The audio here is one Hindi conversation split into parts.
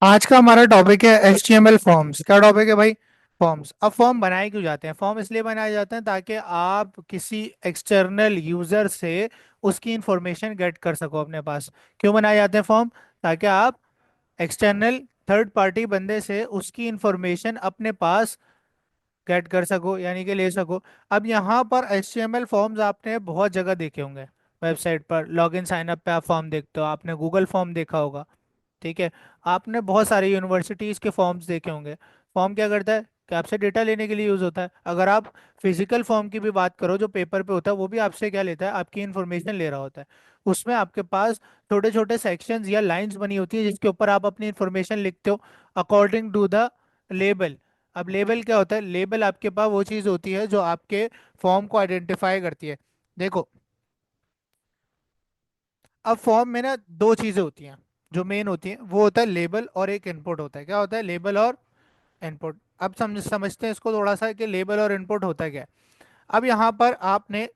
आज का हमारा टॉपिक है HTML फॉर्म्स। क्या टॉपिक है भाई? फॉर्म्स। अब फॉर्म बनाए क्यों जाते हैं? फॉर्म इसलिए बनाए जाते हैं ताकि आप किसी एक्सटर्नल यूजर से उसकी इंफॉर्मेशन गेट कर सको अपने पास। क्यों बनाए जाते हैं फॉर्म? ताकि आप एक्सटर्नल थर्ड पार्टी बंदे से उसकी इंफॉर्मेशन अपने पास गेट कर सको, यानी कि ले सको। अब यहाँ पर HTML फॉर्म्स आपने बहुत जगह देखे होंगे। वेबसाइट पर लॉगिन साइन अप पे आप फॉर्म देखते हो, आपने गूगल फॉर्म देखा होगा। ठीक है। आपने बहुत सारे यूनिवर्सिटीज के फॉर्म्स देखे होंगे। फॉर्म क्या करता है कि आपसे डेटा लेने के लिए यूज होता है। अगर आप फिजिकल फॉर्म की भी बात करो जो पेपर पे होता है, वो भी आपसे क्या लेता है? आपकी इन्फॉर्मेशन ले रहा होता है। उसमें आपके पास छोटे छोटे सेक्शंस या लाइंस बनी होती है जिसके ऊपर आप अपनी इन्फॉर्मेशन लिखते हो अकॉर्डिंग टू द लेबल। अब लेबल क्या होता है? लेबल आपके पास वो चीज़ होती है जो आपके फॉर्म को आइडेंटिफाई करती है। देखो, अब फॉर्म में ना दो चीज़ें होती हैं जो मेन होती हैं। वो होता है लेबल और एक इनपुट होता है। क्या होता है? लेबल और इनपुट। अब समझते हैं इसको थोड़ा सा कि लेबल और इनपुट होता है क्या है। अब यहाँ पर आपने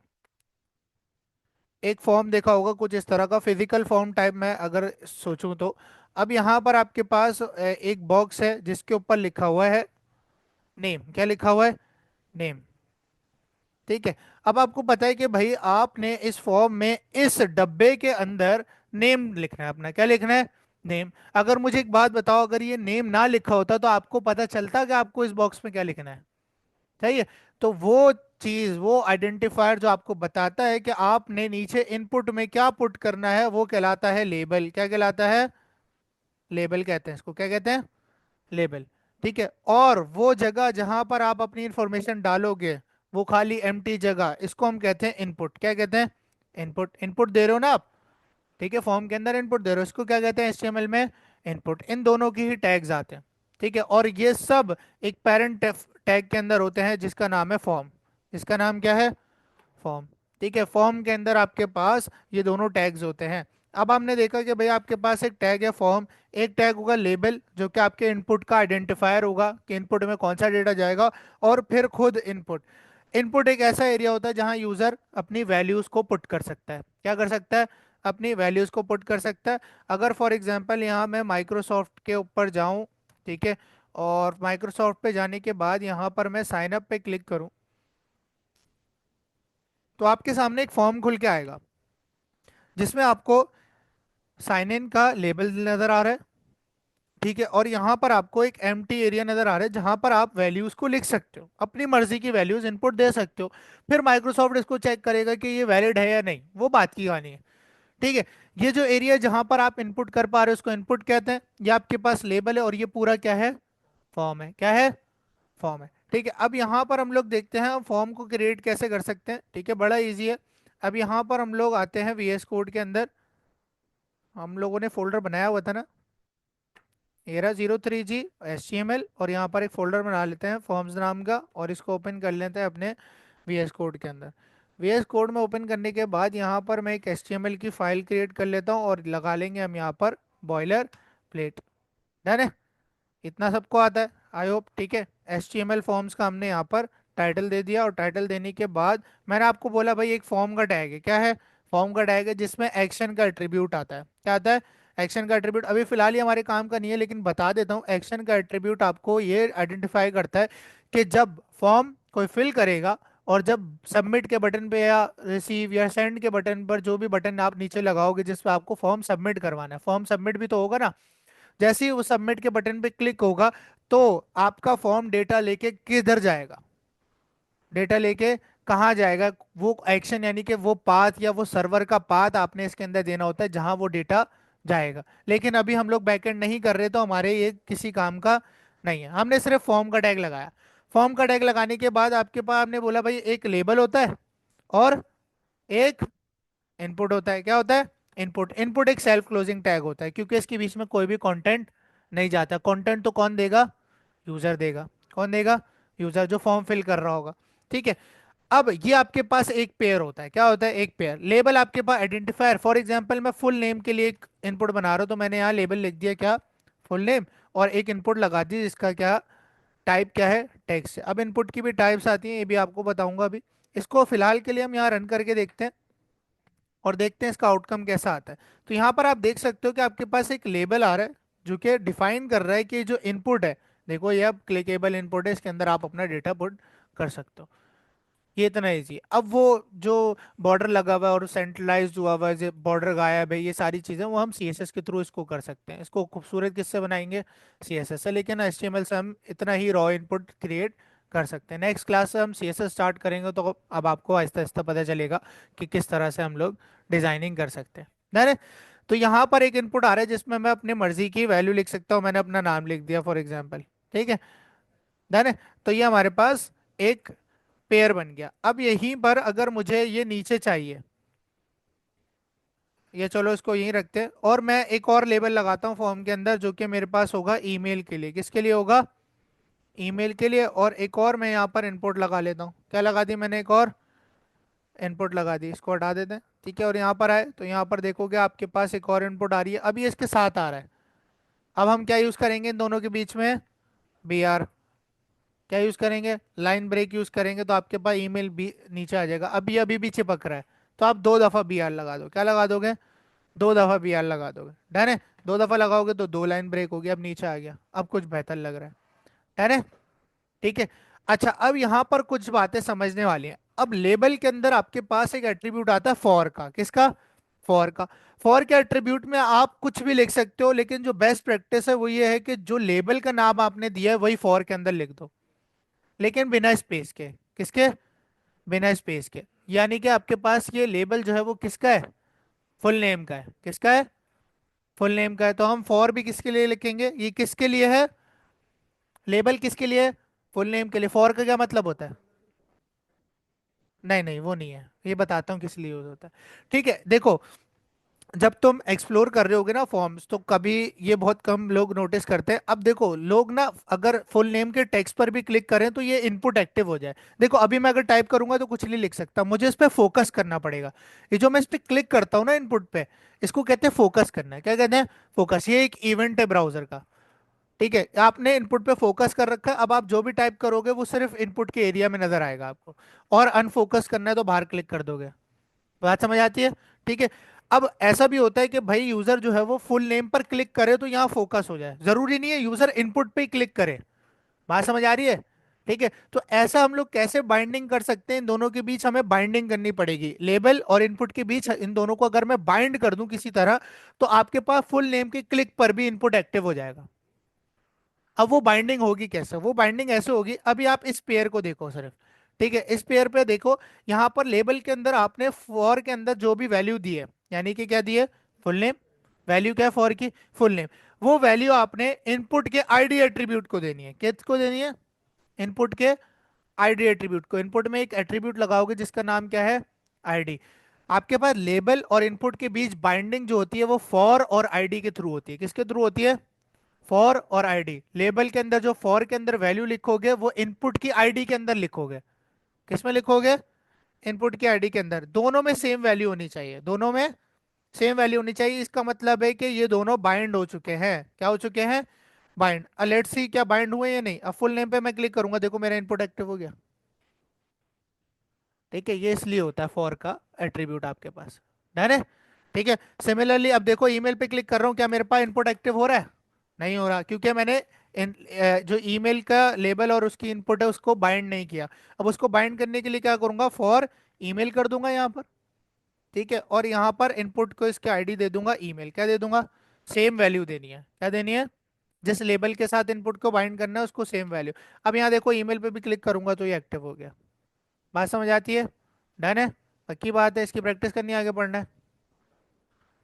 एक फॉर्म देखा होगा कुछ इस तरह का, फिजिकल फॉर्म टाइप में अगर सोचूं तो। अब यहाँ पर आपके पास एक बॉक्स है जिसके ऊपर लिखा हुआ है नेम। क्या लिखा हुआ है? नेम। ठीक है। अब आपको पता है कि भाई आपने इस फॉर्म में इस डब्बे के अंदर नेम लिखना है अपना। क्या लिखना है? नेम। अगर मुझे एक बात बताओ, अगर ये नेम ना लिखा होता तो आपको पता चलता कि आपको इस बॉक्स में क्या लिखना है? सही है। तो वो चीज, वो आइडेंटिफायर जो आपको बताता है कि आपने नीचे इनपुट में क्या पुट करना है, वो कहलाता है लेबल। क्या कहलाता है? लेबल कहते हैं इसको। क्या कहते हैं? लेबल। ठीक है। और वो जगह जहां पर आप अपनी इंफॉर्मेशन डालोगे, वो खाली एम्प्टी जगह, इसको हम कहते हैं इनपुट। क्या कहते हैं? इनपुट। इनपुट दे रहे हो ना आप? ठीक है, फॉर्म के अंदर इनपुट दे रहे हो, इसको क्या कहते हैं HTML में? इनपुट। इन दोनों की ही टैग्स आते हैं। ठीक है। और ये सब एक पेरेंट टैग के अंदर होते हैं जिसका नाम है फॉर्म। इसका नाम क्या है? फॉर्म। ठीक है। फॉर्म के अंदर आपके पास ये दोनों टैग्स होते हैं। अब हमने देखा कि भाई आपके पास एक टैग है फॉर्म, एक टैग होगा लेबल जो कि आपके इनपुट का आइडेंटिफायर होगा कि इनपुट में कौन सा डेटा जाएगा। और फिर खुद इनपुट। इनपुट एक ऐसा एरिया होता है जहां यूजर अपनी वैल्यूज को पुट कर सकता है। क्या कर सकता है? अपनी वैल्यूज को पुट कर सकता है। अगर फॉर एग्जांपल यहाँ मैं माइक्रोसॉफ्ट के ऊपर जाऊं, ठीक है, और माइक्रोसॉफ्ट पे जाने के बाद यहाँ पर मैं साइन अप पे क्लिक करूं, तो आपके सामने एक फॉर्म खुल के आएगा जिसमें आपको साइन इन का लेबल नजर आ रहा है। ठीक है। और यहाँ पर आपको एक एम्प्टी एरिया नजर आ रहा है जहां पर आप वैल्यूज को लिख सकते हो, अपनी मर्जी की वैल्यूज इनपुट दे सकते हो। फिर माइक्रोसॉफ्ट इसको चेक करेगा कि ये वैलिड है या नहीं, वो बात की कहानी है। ठीक है। ये जो एरिया जहां पर आप इनपुट कर पा रहे हो उसको इनपुट कहते हैं। ये आपके पास लेबल है और ये पूरा क्या है? फॉर्म है। क्या है? फॉर्म है। ठीक है। अब यहाँ पर हम लोग देखते हैं हम फॉर्म को क्रिएट कैसे कर सकते हैं। ठीक है, बड़ा इजी है। अब यहाँ पर हम लोग आते हैं VS कोड के अंदर। हम लोगों ने फोल्डर बनाया हुआ था ना, era03g HTML, और यहाँ पर एक फोल्डर बना लेते हैं फॉर्म्स नाम का और इसको ओपन कर लेते हैं अपने VS कोड के अंदर। VS कोड में ओपन करने के बाद यहाँ पर मैं एक HTML की फाइल क्रिएट कर लेता हूँ और लगा लेंगे हम यहाँ पर बॉयलर प्लेट। डन है? इतना सबको आता है आई होप। ठीक है। HTML फॉर्म्स का हमने यहाँ पर टाइटल दे दिया और टाइटल देने के बाद मैंने आपको बोला भाई एक फॉर्म का टैग है। क्या है? फॉर्म का टैग है जिसमें एक्शन का एट्रीब्यूट आता है। क्या आता है? एक्शन का एट्रीब्यूट। अभी फिलहाल ये हमारे काम का नहीं है लेकिन बता देता हूँ, एक्शन का एट्रीब्यूट आपको ये आइडेंटिफाई करता है कि जब फॉर्म कोई फिल करेगा और जब सबमिट के बटन पे या रिसीव या सेंड के बटन पर, जो भी बटन आप नीचे लगाओगे जिस पे आपको फॉर्म सबमिट करवाना है, फॉर्म सबमिट भी तो होगा ना, जैसे ही वो सबमिट के बटन पे क्लिक होगा तो आपका फॉर्म डेटा लेके किधर जाएगा? डेटा लेके कहाँ जाएगा? वो एक्शन यानी कि वो पाथ या वो सर्वर का पाथ आपने इसके अंदर देना होता है जहां वो डेटा जाएगा। लेकिन अभी हम लोग बैकएंड नहीं कर रहे तो हमारे ये किसी काम का नहीं है, हमने सिर्फ फॉर्म का टैग लगाया। फॉर्म का टैग लगाने के बाद आपके पास आपने बोला भाई एक लेबल होता है और एक इनपुट होता है। क्या होता है? इनपुट। इनपुट एक सेल्फ क्लोजिंग टैग होता है क्योंकि इसके बीच में कोई भी कंटेंट नहीं जाता। कंटेंट तो कौन देगा? यूजर देगा। कौन देगा? यूजर, जो फॉर्म फिल कर रहा होगा। ठीक है। अब ये आपके पास एक पेयर होता है। क्या होता है? एक पेयर। लेबल आपके पास आइडेंटिफायर, फॉर एग्जांपल मैं फुल नेम के लिए एक इनपुट बना रहा हूं तो मैंने यहाँ लेबल लिख दिया क्या? Full name. और एक इनपुट लगा दी जिसका क्या टाइप क्या है? टेक्स्ट। अब इनपुट की भी टाइप्स आती हैं, ये भी आपको बताऊंगा अभी। इसको फिलहाल के लिए हम यहाँ रन करके देखते हैं और देखते हैं इसका आउटकम कैसा आता है। तो यहाँ पर आप देख सकते हो कि आपके पास एक लेबल आ रहा है जो कि डिफाइन कर रहा है कि जो इनपुट है, देखो ये अब क्लिकेबल इनपुट है, इसके अंदर आप अपना डेटा पुट कर सकते हो। ये इतना इजी। अब वो जो बॉर्डर लगा हुआ है और सेंट्रलाइज्ड हुआ हुआ है, जो बॉर्डर गायब है, ये सारी चीजें वो हम सीएसएस के थ्रू इसको कर सकते हैं। इसको खूबसूरत किससे बनाएंगे? सीएसएस से। लेकिन एचटीएमएल से हम इतना ही रॉ इनपुट क्रिएट कर सकते हैं। नेक्स्ट क्लास से हम सीएसएस स्टार्ट करेंगे तो अब आपको आहिस्ता आहिस्ता पता चलेगा कि किस तरह से हम लोग डिजाइनिंग कर सकते हैं। डन है? तो यहाँ पर एक इनपुट आ रहा है जिसमें मैं अपनी मर्जी की वैल्यू लिख सकता हूँ। मैंने अपना नाम लिख दिया फॉर एग्जाम्पल। ठीक है? डन है? तो ये हमारे पास एक पेयर बन गया। अब यहीं पर अगर मुझे ये नीचे चाहिए, ये चलो इसको यहीं रखते हैं, और मैं एक और लेबल लगाता हूँ फॉर्म के अंदर जो कि मेरे पास होगा ईमेल के लिए। किसके लिए होगा? ईमेल के लिए। और एक और मैं यहाँ पर इनपुट लगा लेता हूँ। क्या लगा दी मैंने? एक और इनपुट लगा दी। इसको हटा देते हैं। ठीक है? और यहाँ पर आए तो यहाँ पर देखोगे आपके पास एक और इनपुट आ रही है। अब ये इसके साथ आ रहा है। अब हम क्या यूज करेंगे इन दोनों के बीच में? B R. क्या यूज करेंगे? लाइन ब्रेक यूज करेंगे, तो आपके पास ईमेल भी नीचे आ जाएगा। अभी अभी भी चिपक रहा है, तो आप दो दफा बी आर लगा दो। क्या लगा दोगे? दो दफा बी आर लगा दोगे। डन है? दो दफा लगाओगे तो दो लाइन ब्रेक हो गया, अब नीचे आ गया। अब कुछ बेहतर लग रहा है। डन है? ठीक है। अच्छा, अब यहाँ पर कुछ बातें समझने वाली हैं। अब लेबल के अंदर आपके पास एक एट्रीब्यूट आता है फॉर का। किसका? फॉर का। फॉर के एट्रीब्यूट में आप कुछ भी लिख सकते हो, लेकिन जो बेस्ट प्रैक्टिस है वो ये है कि जो लेबल का नाम आपने दिया है वही फॉर के अंदर लिख दो, लेकिन बिना स्पेस के। किसके? बिना स्पेस के। यानी कि आपके पास ये लेबल जो है वो किसका है? फुल नेम का है। किसका है? फुल नेम का है। तो हम फॉर भी किसके लिए लिखेंगे? ये किसके लिए है? लेबल किसके लिए है? फुल नेम के लिए। फॉर का क्या मतलब होता है? नहीं नहीं, वो नहीं है, ये बताता हूँ किस लिए यूज होता है। ठीक है, देखो, जब तुम एक्सप्लोर कर रहे होगे ना फॉर्म्स, तो कभी ये बहुत कम लोग नोटिस करते हैं। अब देखो, लोग ना अगर फुल नेम के टेक्स्ट पर भी क्लिक करें तो ये इनपुट एक्टिव हो जाए। देखो अभी मैं अगर टाइप करूंगा तो कुछ नहीं लिख सकता, मुझे इस पे फोकस करना पड़ेगा। ये जो मैं इस पे क्लिक करता हूँ ना इनपुट पे, इसको कहते हैं फोकस करना है। क्या कहते हैं? फोकस। ये एक इवेंट है ब्राउजर का। ठीक है? आपने इनपुट पे फोकस कर रखा है, अब आप जो भी टाइप करोगे वो सिर्फ इनपुट के एरिया में नजर आएगा आपको। और अनफोकस करना है तो बाहर क्लिक कर दोगे। बात समझ आती है? ठीक है। अब ऐसा भी होता है कि भाई यूजर जो है वो फुल नेम पर क्लिक करे तो यहाँ फोकस हो जाए, जरूरी नहीं है यूजर इनपुट पे ही क्लिक करे। बात समझ आ रही है? ठीक है। तो ऐसा हम लोग कैसे बाइंडिंग कर सकते हैं? इन दोनों के बीच हमें बाइंडिंग करनी पड़ेगी। लेबल और इनपुट के बीच इन दोनों को अगर मैं बाइंड कर दूं किसी तरह, तो आपके पास फुल नेम के क्लिक पर भी इनपुट एक्टिव हो जाएगा। अब वो बाइंडिंग होगी कैसे? वो बाइंडिंग ऐसे होगी, अभी आप इस पेयर को देखो सिर्फ। ठीक है? इस पेयर पे देखो, यहाँ पर लेबल के अंदर आपने फॉर के अंदर जो भी वैल्यू दी है, यानी कि क्या दी है? Full name. वैल्यू क्या है फॉर की? Full name. वो वैल्यू आपने इनपुट के आईडी एट्रीब्यूट को देनी है। किसको देनी है? इनपुट के आईडी एट्रीब्यूट को। इनपुट में एक एट्रीब्यूट लगाओगे जिसका नाम क्या है? आईडी। आपके पास लेबल और इनपुट के बीच बाइंडिंग जो होती है वो फॉर और आईडी के थ्रू होती है। किसके थ्रू होती है? फॉर और आईडी। लेबल के अंदर जो फॉर के अंदर वैल्यू लिखोगे वो इनपुट की आईडी के अंदर लिखोगे। किसमें लिखोगे? इनपुट की आईडी के अंदर। दोनों में सेम वैल्यू होनी चाहिए, दोनों में सेम वैल्यू होनी चाहिए। इसका मतलब है कि ये दोनों बाइंड हो चुके हैं। क्या हो चुके हैं? बाइंड। लेट्स सी क्या बाइंड हुए या नहीं। अब फुल नेम पे मैं क्लिक करूंगा, देखो मेरा इनपुट एक्टिव हो गया। ठीक है? ये इसलिए होता है फॉर का एट्रीब्यूट आपके पास। डन है? ठीक है। सिमिलरली अब देखो, ईमेल पे क्लिक कर रहा हूँ, क्या मेरे पास इनपुट एक्टिव हो रहा है? नहीं हो रहा, क्योंकि मैंने जो ईमेल का लेबल और उसकी इनपुट है उसको बाइंड नहीं किया। अब उसको बाइंड करने के लिए क्या करूंगा? फॉर ईमेल कर दूंगा यहाँ पर। ठीक है? और यहाँ पर इनपुट को इसके आईडी दे दूंगा ईमेल। क्या दे दूंगा? सेम वैल्यू देनी है। क्या देनी है? जिस लेबल के साथ इनपुट को बाइंड करना है उसको सेम वैल्यू। अब यहाँ देखो, ईमेल पे भी क्लिक करूंगा तो ये एक्टिव हो गया। बात समझ आती है? डन है? पक्की बात है, इसकी प्रैक्टिस करनी है, आगे बढ़ना है।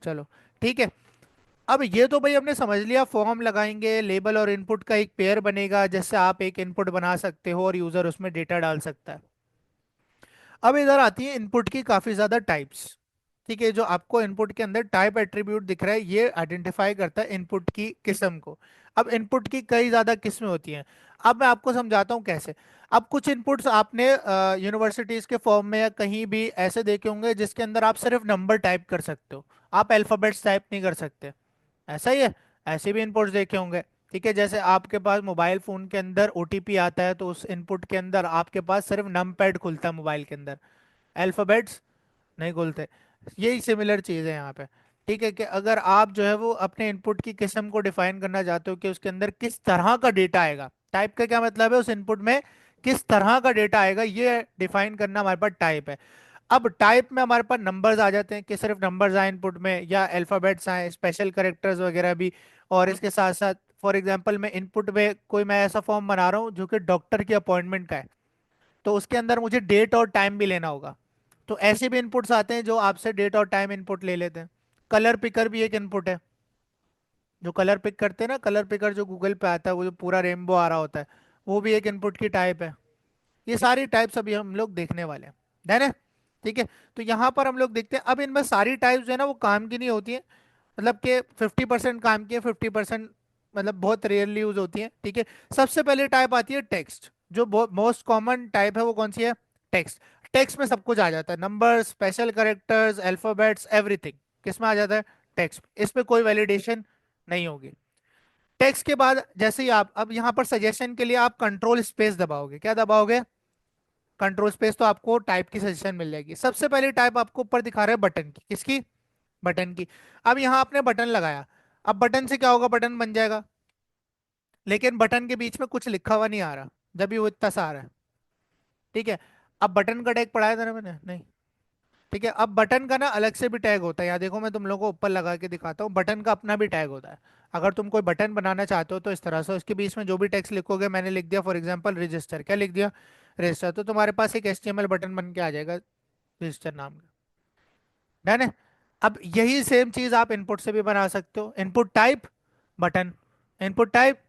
चलो, ठीक है। अब ये तो भाई हमने समझ लिया, फॉर्म लगाएंगे, लेबल और इनपुट का एक पेयर बनेगा जिससे आप एक इनपुट बना सकते हो और यूजर उसमें डेटा डाल सकता है। अब इधर आती है इनपुट की काफी ज्यादा टाइप्स। ठीक है? जो आपको इनपुट के अंदर टाइप एट्रीब्यूट दिख रहा है ये आइडेंटिफाई करता है इनपुट की किस्म को। अब इनपुट की कई ज्यादा किस्में होती हैं। अब मैं आपको समझाता हूँ कैसे। अब कुछ इनपुट्स आपने यूनिवर्सिटीज के फॉर्म में या कहीं भी ऐसे देखे होंगे जिसके अंदर आप सिर्फ नंबर टाइप कर सकते हो, आप अल्फाबेट्स टाइप नहीं कर सकते। ऐसा ही है? ऐसे भी इनपुट्स देखे होंगे। ठीक है? जैसे आपके पास मोबाइल फोन के अंदर ओटीपी आता है तो उस इनपुट के अंदर आपके पास सिर्फ नम पैड खुलता है मोबाइल के अंदर, अल्फाबेट्स नहीं खुलते। यही सिमिलर चीज है यहाँ पे। ठीक है, कि अगर आप जो है वो अपने इनपुट की किस्म को डिफाइन करना चाहते हो कि उसके अंदर किस तरह का डेटा आएगा, टाइप का क्या मतलब है, उस इनपुट में किस तरह का डेटा आएगा ये डिफाइन करना हमारे पास टाइप है। अब टाइप में हमारे पास नंबर्स आ जाते हैं कि सिर्फ नंबर्स आए इनपुट में, या अल्फाबेट्स आए, स्पेशल कैरेक्टर्स वगैरह भी। और इसके साथ साथ फॉर एग्जांपल मैं इनपुट में कोई मैं ऐसा फॉर्म बना रहा हूँ जो कि डॉक्टर की अपॉइंटमेंट का है, तो उसके अंदर मुझे डेट और टाइम भी लेना होगा। तो ऐसे भी इनपुट्स आते हैं जो आपसे डेट और टाइम इनपुट ले लेते हैं। कलर पिकर भी एक इनपुट है। जो कलर पिक करते हैं ना, कलर पिकर जो गूगल पे आता है, वो जो पूरा रेनबो आ रहा होता है, वो भी एक इनपुट की टाइप है। ये सारी टाइप्स अभी हम लोग देखने वाले हैं। डन है? ठीक है। तो यहाँ पर हम लोग देखते हैं, अब इनमें सारी टाइप्स जो है ना वो काम की नहीं होती है। मतलब कि 50% काम की है, 50% मतलब बहुत रेयरली यूज होती है। ठीक है। सबसे पहले टाइप आती है टेक्स्ट। जो मोस्ट कॉमन टाइप है वो कौन सी है? टेक्स्ट। टेक्स्ट में सब कुछ आ जाता है, number, special characters, alphabets, everything. किस में आ जाता है? टेक्स्ट। इसमें कोई वैलिडेशन नहीं होगी। टेक्स्ट के बाद जैसे ही आप अब यहाँ पर सजेशन के लिए आप कंट्रोल स्पेस दबाओगे, क्या दबाओगे? कंट्रोल स्पेस, तो आपको टाइप की सजेशन मिल जाएगी। सबसे पहली टाइप आपको ऊपर दिखा रहा है बटन की, किसकी? बटन की। अब यहाँ आपने बटन लगाया, अब बटन से क्या होगा? बटन बन जाएगा, लेकिन बटन के बीच में कुछ लिखा हुआ नहीं आ रहा, जब भी वो इतना सा आ रहा है। ठीक है। अब बटन का टैग पढ़ाया था ना मैंने? नहीं। ठीक है। अब बटन का ना अलग से भी टैग होता है, यहाँ देखो मैं तुम लोगों को ऊपर लगा के दिखाता हूँ, बटन का अपना भी टैग होता है। अगर तुम कोई बटन बनाना चाहते हो तो इस तरह से उसके बीच में जो भी टेक्स्ट लिखोगे, मैंने लिख दिया फॉर एग्जांपल रजिस्टर, क्या लिख दिया? रजिस्टर, तो तुम्हारे पास एक HTML बटन बन के आ जाएगा रजिस्टर नाम का। डन है? अब यही सेम चीज आप इनपुट से भी बना सकते हो, input type button, input type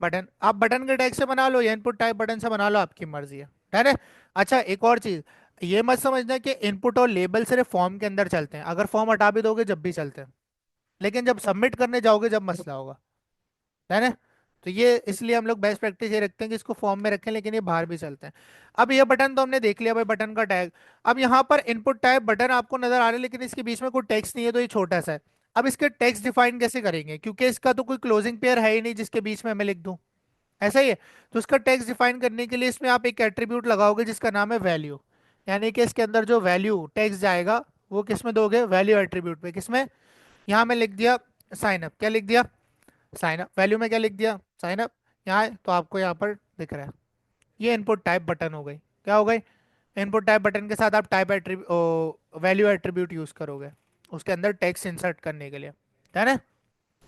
button. आप बटन के टैग से बना लो या इनपुट टाइप बटन से बना लो, आपकी मर्जी है। डन है? अच्छा, एक और चीज, ये मत समझना कि इनपुट और लेबल सिर्फ फॉर्म के अंदर चलते हैं, अगर फॉर्म हटा भी दोगे जब भी चलते हैं, लेकिन जब सबमिट करने जाओगे जब मसला होगा। है ना? तो ये इसलिए हम लोग बेस्ट प्रैक्टिस ये रखते हैं कि इसको फॉर्म में रखें, लेकिन ये बाहर भी चलते हैं। अब ये बटन तो हमने देख लिया भाई, बटन का टैग। अब यहाँ पर इनपुट टाइप बटन आपको नजर आ रहा है, लेकिन इसके बीच में कोई टेक्स्ट नहीं है, तो ये छोटा सा है। अब इसके टेक्स्ट डिफाइन कैसे करेंगे, क्योंकि इसका तो कोई क्लोजिंग पेयर है ही नहीं जिसके बीच में मैं लिख दूं। ऐसा ही है। तो इसका टेक्स्ट डिफाइन करने के लिए इसमें आप एक एट्रीब्यूट लगाओगे जिसका नाम है वैल्यू। यानी कि इसके अंदर जो वैल्यू टेक्स्ट जाएगा वो किस में दोगे? वैल्यू एट्रीब्यूट में। किसमें? यहाँ मैं लिख दिया साइन अप, क्या लिख दिया? Sign up. वैल्यू में क्या लिख दिया? Sign up. यहाँ है तो आपको यहाँ पर दिख रहा है। ये इनपुट टाइप बटन हो गई। क्या हो गई? इनपुट टाइप बटन के साथ आप type attribute, value attribute use करोगे उसके अंदर टेक्स्ट इंसर्ट करने के लिए। है ना?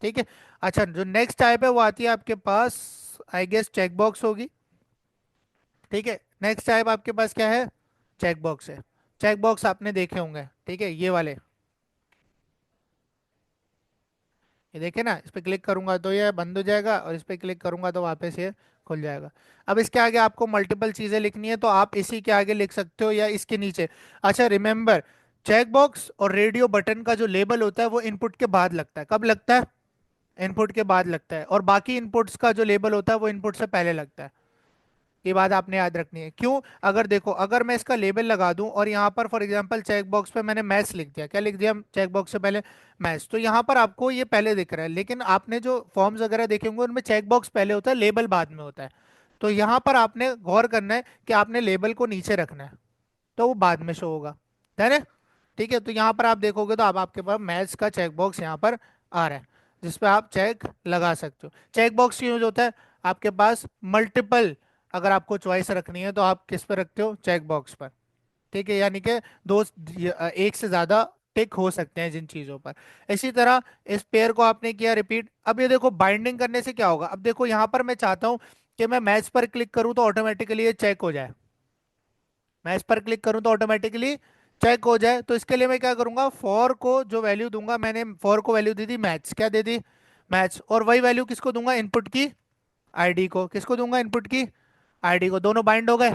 ठीक है। अच्छा, जो नेक्स्ट टाइप है वो आती है आपके पास, आई गेस चेकबॉक्स होगी। ठीक है। नेक्स्ट टाइप आपके पास क्या है? चेकबॉक्स है। चेकबॉक्स आपने देखे होंगे, ठीक है, ये वाले। ये देखे ना, इस पे क्लिक करूंगा तो ये बंद हो जाएगा, और इस पे क्लिक करूंगा तो वापस ये खुल जाएगा। अब इसके आगे आपको मल्टीपल चीजें लिखनी है तो आप इसी के आगे लिख सकते हो या इसके नीचे। अच्छा, रिमेंबर, चेक बॉक्स और रेडियो बटन का जो लेबल होता है वो इनपुट के बाद लगता है। कब लगता है? इनपुट के बाद लगता है। और बाकी इनपुट्स का जो लेबल होता है वो इनपुट से पहले लगता है। ये बात आपने याद रखनी है। क्यों? अगर देखो, अगर मैं इसका लेबल लगा दूं और यहाँ पर फॉर एग्जांपल चेक बॉक्स पे मैंने मैथ्स लिख दिया, क्या लिख दिया चेक बॉक्स से पहले? मैथ्स, तो यहाँ पर आपको ये पहले दिख रहा है, लेकिन आपने जो फॉर्म्स वगैरह देखे होंगे उनमें चेक बॉक्स पहले होता है, लेबल बाद में होता है। तो यहाँ पर आपने गौर करना है कि आपने लेबल को नीचे रखना है, तो वो बाद में शो होगा। है ना? ठीक है। तो यहाँ पर आप देखोगे तो अब आपके पास मैथ्स का चेक बॉक्स यहाँ पर आ रहा है, जिसपे आप चेक लगा सकते हो। चेक बॉक्स यूज होता है आपके पास मल्टीपल, अगर आपको चॉइस रखनी है तो आप किस पे रखते हो? चेक बॉक्स पर। ठीक है, यानी कि दो, एक से ज्यादा टिक हो सकते हैं जिन चीजों पर। इसी तरह इस पेयर को आपने किया रिपीट। अब ये देखो, बाइंडिंग करने से क्या होगा? अब देखो यहाँ पर मैं चाहता हूँ कि मैं मैच पर क्लिक करूँ तो ऑटोमेटिकली ये चेक हो जाए। मैं इस पर क्लिक करूं तो ऑटोमेटिकली चेक हो जाए, तो इसके लिए मैं क्या करूंगा? फॉर को जो वैल्यू दूंगा, मैंने फॉर को वैल्यू दी थी मैच, क्या दे दी? मैच। और वही वैल्यू किसको दूंगा? इनपुट की आईडी को। किसको दूंगा? इनपुट की आईडी को। दोनों बाइंड हो गए।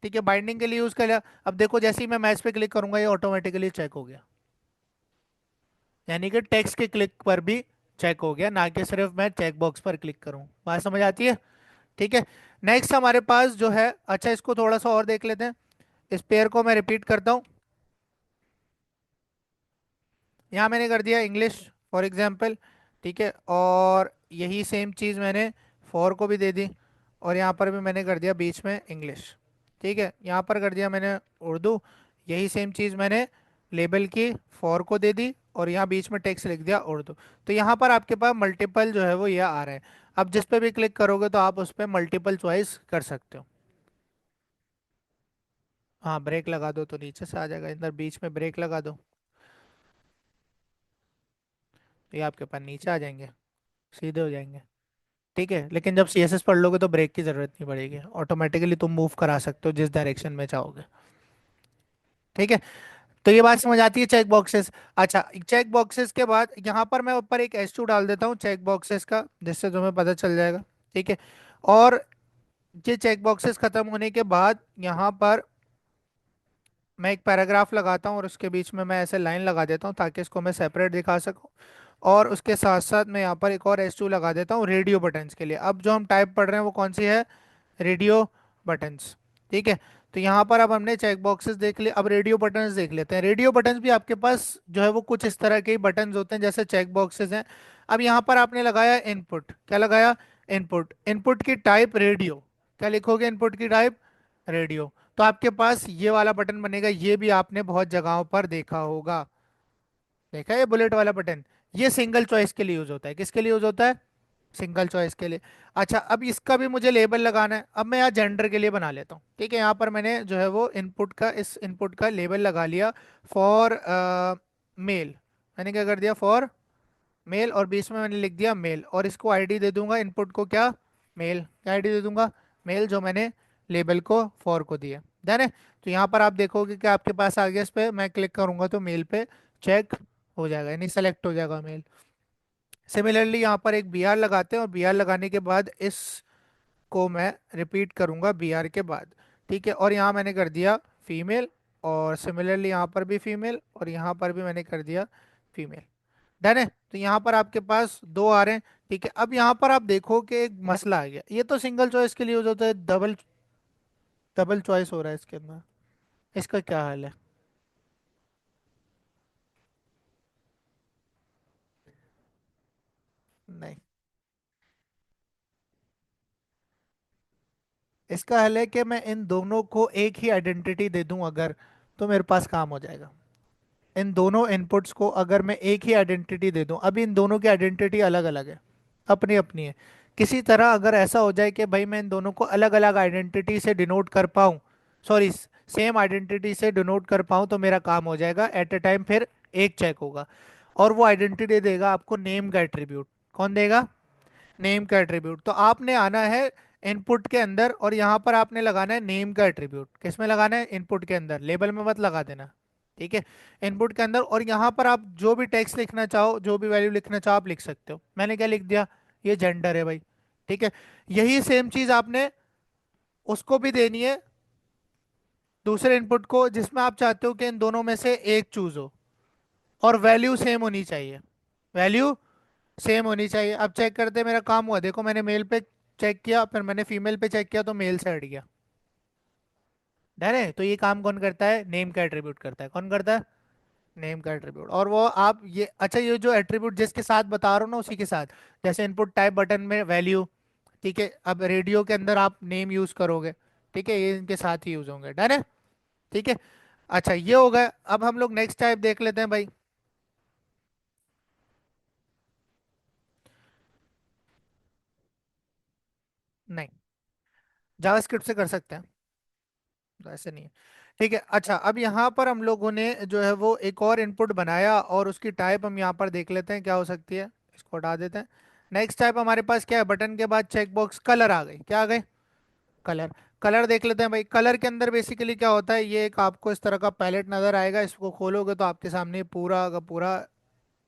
ठीक है, बाइंडिंग के लिए यूज कर लिया। अब देखो, जैसे ही मैं मैच पे क्लिक करूंगा ये ऑटोमेटिकली चेक हो गया। यानी कि टेक्स्ट के क्लिक पर भी चेक हो गया, ना कि सिर्फ मैं चेक बॉक्स पर क्लिक करूं। बात समझ आती है? ठीक है। नेक्स्ट हमारे पास जो है, अच्छा इसको थोड़ा सा और देख लेते हैं। इस पेयर को मैं रिपीट करता हूँ। यहाँ मैंने कर दिया इंग्लिश फॉर एग्जाम्पल। ठीक है। और यही सेम चीज़ मैंने फॉर को भी दे दी, और यहाँ पर भी मैंने कर दिया बीच में इंग्लिश। ठीक है, यहाँ पर कर दिया मैंने उर्दू। यही सेम चीज़ मैंने लेबल की फॉर को दे दी, और यहाँ बीच में टेक्स्ट लिख दिया उर्दू। तो यहाँ पर आपके पास मल्टीपल जो है वो ये आ रहे हैं। अब जिस पे भी क्लिक करोगे तो आप उस पर मल्टीपल चॉइस कर सकते हो। हाँ, ब्रेक लगा दो तो नीचे से आ जाएगा, इधर बीच में ब्रेक लगा दो तो ये आपके पास नीचे आ जाएंगे, सीधे हो जाएंगे। ठीक है, लेकिन जब सीएसएस पढ़ लोगे तो ब्रेक की जरूरत नहीं पड़ेगी, ऑटोमेटिकली तुम मूव करा सकते हो जिस डायरेक्शन में चाहोगे। ठीक है, तो ये बात समझ आती है चेक बॉक्सेस। अच्छा, चेक बॉक्सेस के बाद यहाँ पर मैं ऊपर एक S2 डाल देता हूँ चेक बॉक्सेस का, जिससे तुम्हें पता चल जाएगा। ठीक है, और ये चेक बॉक्सेस खत्म होने के बाद यहाँ पर मैं एक पैराग्राफ लगाता हूँ और उसके बीच में मैं ऐसे लाइन लगा देता हूँ ताकि इसको मैं सेपरेट दिखा सकूँ। और उसके साथ साथ मैं यहाँ पर एक और S2 लगा देता हूँ रेडियो बटन्स के लिए। अब जो हम टाइप पढ़ रहे हैं वो कौन सी है? Radio buttons. ठीक है, तो यहाँ पर अब हमने चेक बॉक्सेस देख लिए, अब रेडियो बटन्स देख लेते हैं। रेडियो बटन्स भी आपके पास जो है वो कुछ इस तरह के ही बटन्स होते हैं जैसे चेक बॉक्सेस हैं। अब यहाँ पर आपने लगाया इनपुट, क्या लगाया? इनपुट। इनपुट की टाइप रेडियो, क्या लिखोगे इनपुट की टाइप? रेडियो। तो आपके पास ये वाला बटन बनेगा, ये भी आपने बहुत जगहों पर देखा होगा। देखा है ये बुलेट वाला बटन? ये सिंगल चॉइस के लिए यूज होता है। किसके लिए यूज होता है? सिंगल चॉइस के लिए। अच्छा, अब इसका भी मुझे लेबल लगाना है। अब मैं यहाँ जेंडर के लिए बना लेता हूँ। ठीक है, यहाँ पर मैंने जो है वो इनपुट का, इस इनपुट का लेबल लगा लिया फॉर मेल। मैंने क्या कर दिया? फॉर मेल, और बीच में मैंने लिख दिया मेल, और इसको आईडी दे दूंगा इनपुट को, क्या? मेल। क्या आईडी दे दूंगा? मेल, जो मैंने लेबल को फॉर को दिया। डन है। तो यहाँ पर आप देखोगे कि आपके पास आ गया, इस पे मैं क्लिक करूंगा तो मेल पे चेक हो जाएगा, यानी सेलेक्ट हो जाएगा मेल। सिमिलरली यहाँ पर एक बी आर लगाते हैं, और बी आर लगाने के बाद इस को मैं रिपीट करूंगा बी आर के बाद। ठीक है, और यहाँ मैंने कर दिया फीमेल, और सिमिलरली यहाँ पर भी फीमेल, और यहाँ पर भी मैंने कर दिया फीमेल। डन है, तो यहाँ पर आपके पास दो आ रहे हैं। ठीक है, अब यहाँ पर आप देखो कि एक मसला आ गया। ये तो सिंगल चॉइस के लिए यूज होता है, डबल डबल चॉइस हो रहा है इसके अंदर। इसका क्या हाल है? नहीं, इसका हाल है कि मैं इन दोनों को एक ही आइडेंटिटी दे दूं अगर, तो मेरे पास काम हो जाएगा। इन दोनों इनपुट्स को अगर मैं एक ही आइडेंटिटी दे दूं, अभी इन दोनों की आइडेंटिटी अलग अलग है, अपनी अपनी है। किसी तरह अगर ऐसा हो जाए कि भाई मैं इन दोनों को अलग अलग आइडेंटिटी से डिनोट कर पाऊं, सॉरी, सेम आइडेंटिटी से डिनोट कर पाऊं, तो मेरा काम हो जाएगा एट ए टाइम। फिर एक चेक होगा, और वो आइडेंटिटी देगा आपको नेम का एट्रीब्यूट। कौन देगा? नेम का एट्रीब्यूट। तो आपने आना है इनपुट के अंदर, और यहाँ पर आपने लगाना है नेम का एट्रीब्यूट। किस में लगाना है? इनपुट के अंदर, लेबल में मत लगा देना। ठीक है, इनपुट के अंदर, और यहाँ पर आप जो भी टेक्स्ट लिखना चाहो, जो भी वैल्यू लिखना चाहो आप लिख सकते हो। मैंने क्या लिख दिया? ये जेंडर है भाई। ठीक है, यही सेम चीज आपने उसको भी देनी है, दूसरे इनपुट को, जिसमें आप चाहते हो कि इन दोनों में से एक चूज हो, और वैल्यू सेम होनी चाहिए। वैल्यू सेम होनी चाहिए। अब चेक करते हैं, मेरा काम हुआ। देखो, मैंने मेल पे चेक किया, फिर मैंने फीमेल पे चेक किया, तो मेल से हट गया। डन है, तो ये काम कौन करता है? नेम का एट्रीब्यूट करता है। कौन करता है? नेम का एट्रीब्यूट। और वो आप ये, अच्छा, ये जो एट्रीब्यूट जिसके साथ बता रहा हूँ ना, उसी के साथ, जैसे इनपुट टाइप बटन में वैल्यू। ठीक है, अब रेडियो के अंदर आप नेम यूज करोगे। ठीक है, ये इनके साथ ही यूज होंगे। डन है। ठीक है, अच्छा, ये हो गया। अब हम लोग नेक्स्ट टाइप देख लेते हैं भाई। नहीं, जावास्क्रिप्ट से कर सकते हैं, तो ऐसे नहीं है। ठीक है, अच्छा, अब यहाँ पर हम लोगों ने जो है वो एक और इनपुट बनाया, और उसकी टाइप हम यहाँ पर देख लेते हैं क्या हो सकती है। इसको हटा देते हैं। नेक्स्ट टाइप हमारे पास क्या है? बटन के बाद चेक बॉक्स, कलर आ गई। क्या आ गई? कलर। कलर देख लेते हैं भाई। कलर के अंदर बेसिकली क्या होता है, ये एक आपको इस तरह का पैलेट नजर आएगा। इसको खोलोगे तो आपके सामने पूरा का पूरा